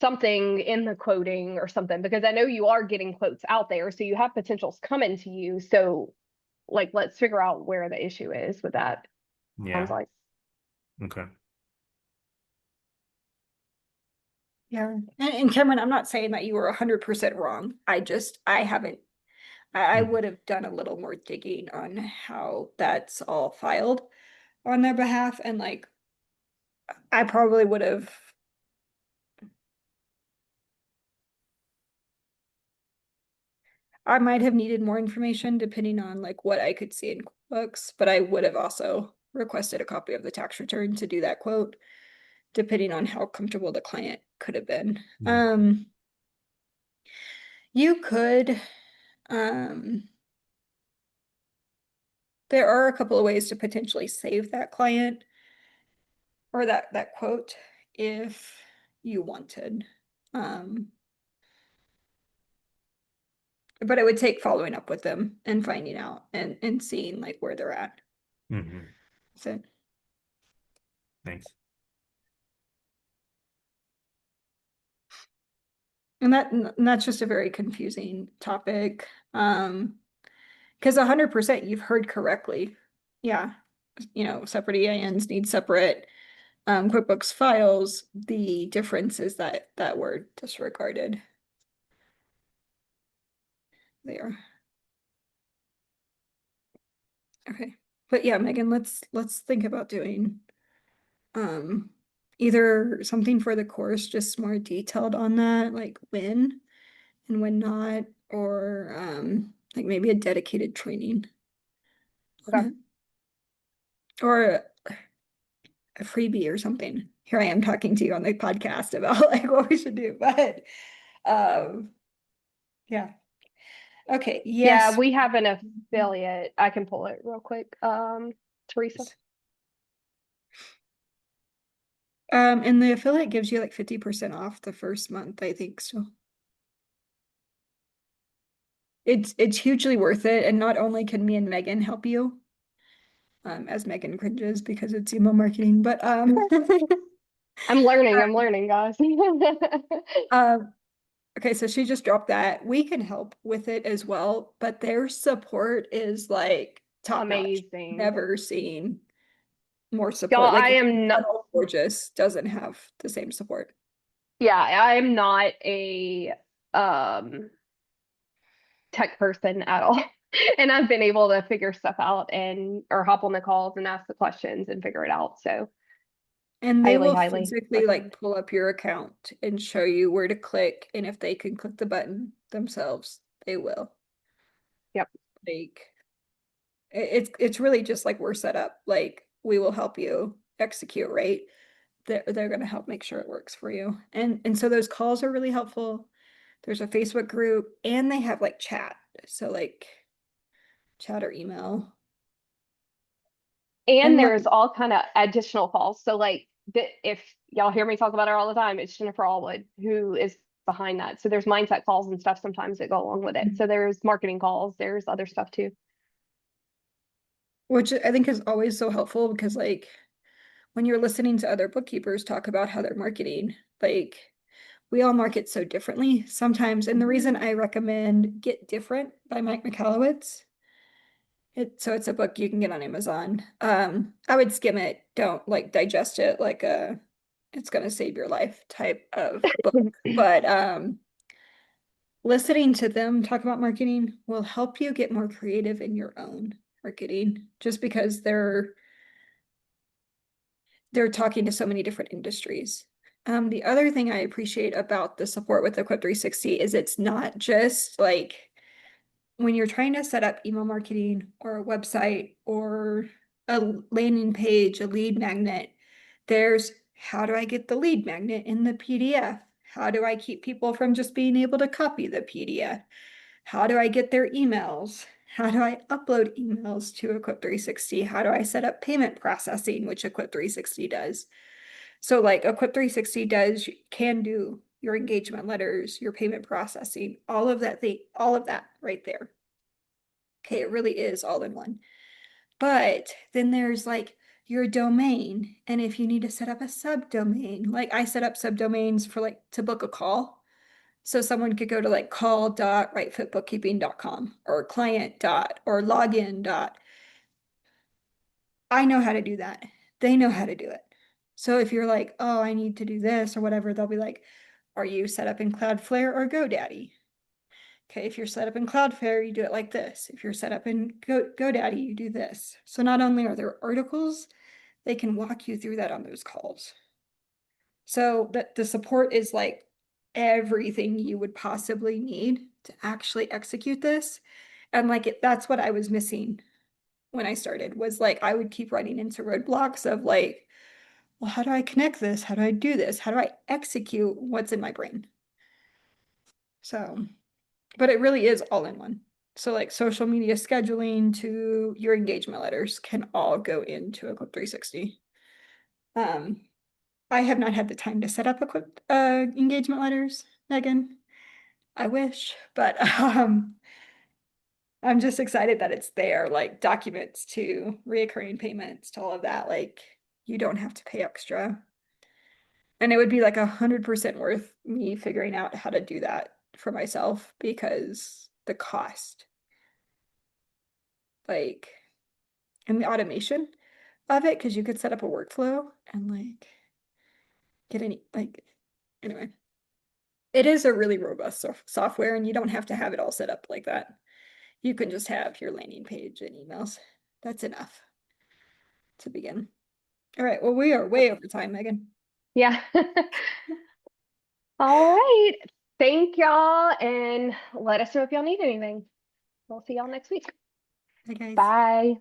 Speaker 2: something in the quoting or something, because I know you are getting quotes out there, so you have potentials coming to you. So like, let's figure out where the issue is with that. Sounds
Speaker 4: Yeah.
Speaker 2: like.
Speaker 4: Okay.
Speaker 3: Yeah. And Cameron, I'm not saying that you were 100% wrong. I haven't, I
Speaker 4: Mhm.
Speaker 3: would have done a little more digging on how that's all filed on their behalf. And like, I probably would have, I might have needed more information depending on like what I could see in books, but I would have also requested a copy of the tax return to do that quote, depending on how comfortable the client could have been.
Speaker 4: Mhm.
Speaker 3: You could, um, there are a couple of ways to potentially save that client or that quote if you wanted. Um, but it would take following up with them and finding out and seeing like where they're at.
Speaker 4: Mhm.
Speaker 3: So,
Speaker 4: Thanks.
Speaker 3: and that's just a very confusing topic. Because 100% you've heard correctly. Yeah, separate EINs need separate QuickBooks files. The difference is that word disregarded there. Okay. But yeah, Megan, let's think about doing either something for the course, just more detailed on that, like when and when not, or like maybe a dedicated training on
Speaker 2: Okay.
Speaker 3: it. Or a freebie or something. Here I am talking to you on the podcast about like what we should do, but yeah. Okay,
Speaker 2: Yeah,
Speaker 3: yes.
Speaker 2: we have an affiliate. I can pull it real quick. Teresa.
Speaker 3: And the affiliate gives you like 50% off the first month, I think so. It's hugely worth it, and not only can me and Megan help you, as Megan cringes because it's email marketing, but
Speaker 2: I'm learning, guys.
Speaker 3: um okay, so she just dropped that. We can help with it as well, but their support is like top notch.
Speaker 2: Amazing.
Speaker 3: Never seen more
Speaker 2: Y'all,
Speaker 3: support.
Speaker 2: I
Speaker 3: Like
Speaker 2: am not,
Speaker 3: Gorgeous doesn't have the same support.
Speaker 2: yeah, I am not a um tech person at all. And I've been able to figure stuff out and or hop on the calls and ask the questions and figure it out. So
Speaker 3: And they
Speaker 2: highly,
Speaker 3: will
Speaker 2: highly
Speaker 3: physically
Speaker 2: recommend.
Speaker 3: like pull up your account and show you where to click. And if they can click the button themselves, they will.
Speaker 2: Yep.
Speaker 3: Like it's really just like we're set up. Like we will help you execute, right? They're gonna help make sure it works for you. And so those calls are really helpful. There's a Facebook group and they have like chat. So like chat or email.
Speaker 2: And
Speaker 3: And
Speaker 2: there's all kind of additional calls. So like if y'all hear me talk about her all the time, it's Jennifer Allwood who is behind that. So there's mindset calls and stuff sometimes that go along with it. So there's marketing calls, there's other stuff too.
Speaker 3: which I think is always so helpful because like when you're listening to other bookkeepers talk about how they're marketing, like we all market so differently sometimes. And the reason I recommend Get Different by Mike Michalowicz, it's a book you can get on Amazon. I would skim it, don't like digest it like a it's gonna save your life type of book. But listening to them talk about marketing will help you get more creative in your own marketing just because they're talking to so many different industries. The other thing I appreciate about the support with Equip 360 is it's not just like when you're trying to set up email marketing or a website or a landing page, a lead magnet, there's how do I get the lead magnet in the PDF? How do I keep people from just being able to copy the PDF? How do I get their emails? How do I upload emails to Equip 360? How do I set up payment processing, which Equip 360 does? So like Equip 360 can do your engagement letters, your payment processing, all of that right there. Okay, it really is all in one. But then there's like your domain. And if you need to set up a subdomain, like I set up subdomains for like to book a call. So someone could go to like call.rightfootbookkeeping.com or client dot or login dot. I know how to do that. They know how to do it. So if you're like, oh, I need to do this or whatever, they'll be like, are you set up in Cloudflare or GoDaddy? Okay, if you're set up in Cloudflare, you do it like this. If you're set up in GoDaddy, you do this. So not only are there articles, they can walk you through that on those calls. So that the support is like everything you would possibly need to actually execute this. And like that's what I was missing when I started was like I would keep running into roadblocks of like, well, how do I connect this? How do I do this? How do I execute what's in my brain? So, but it really is all in one. So like social media scheduling to your engagement letters can all go into Equip 360. I have not had the time to set up Equip engagement letters, Megan. I wish, but I'm just excited that it's there, like documents to reoccurring payments to all of that. Like you don't have to pay extra. And it would be like 100% worth me figuring out how to do that for myself because the cost, like, and the automation of it, because you could set up a workflow and like get any, like, anyway, it is a really robust software and you don't have to have it all set up like that. You can just have your landing page and emails. That's enough to begin. All right. Well, we are way over time, Megan.
Speaker 2: Yeah. All right. Thank y'all, and let us know if y'all need anything. We'll see y'all next week.
Speaker 3: Hey guys.
Speaker 2: Bye.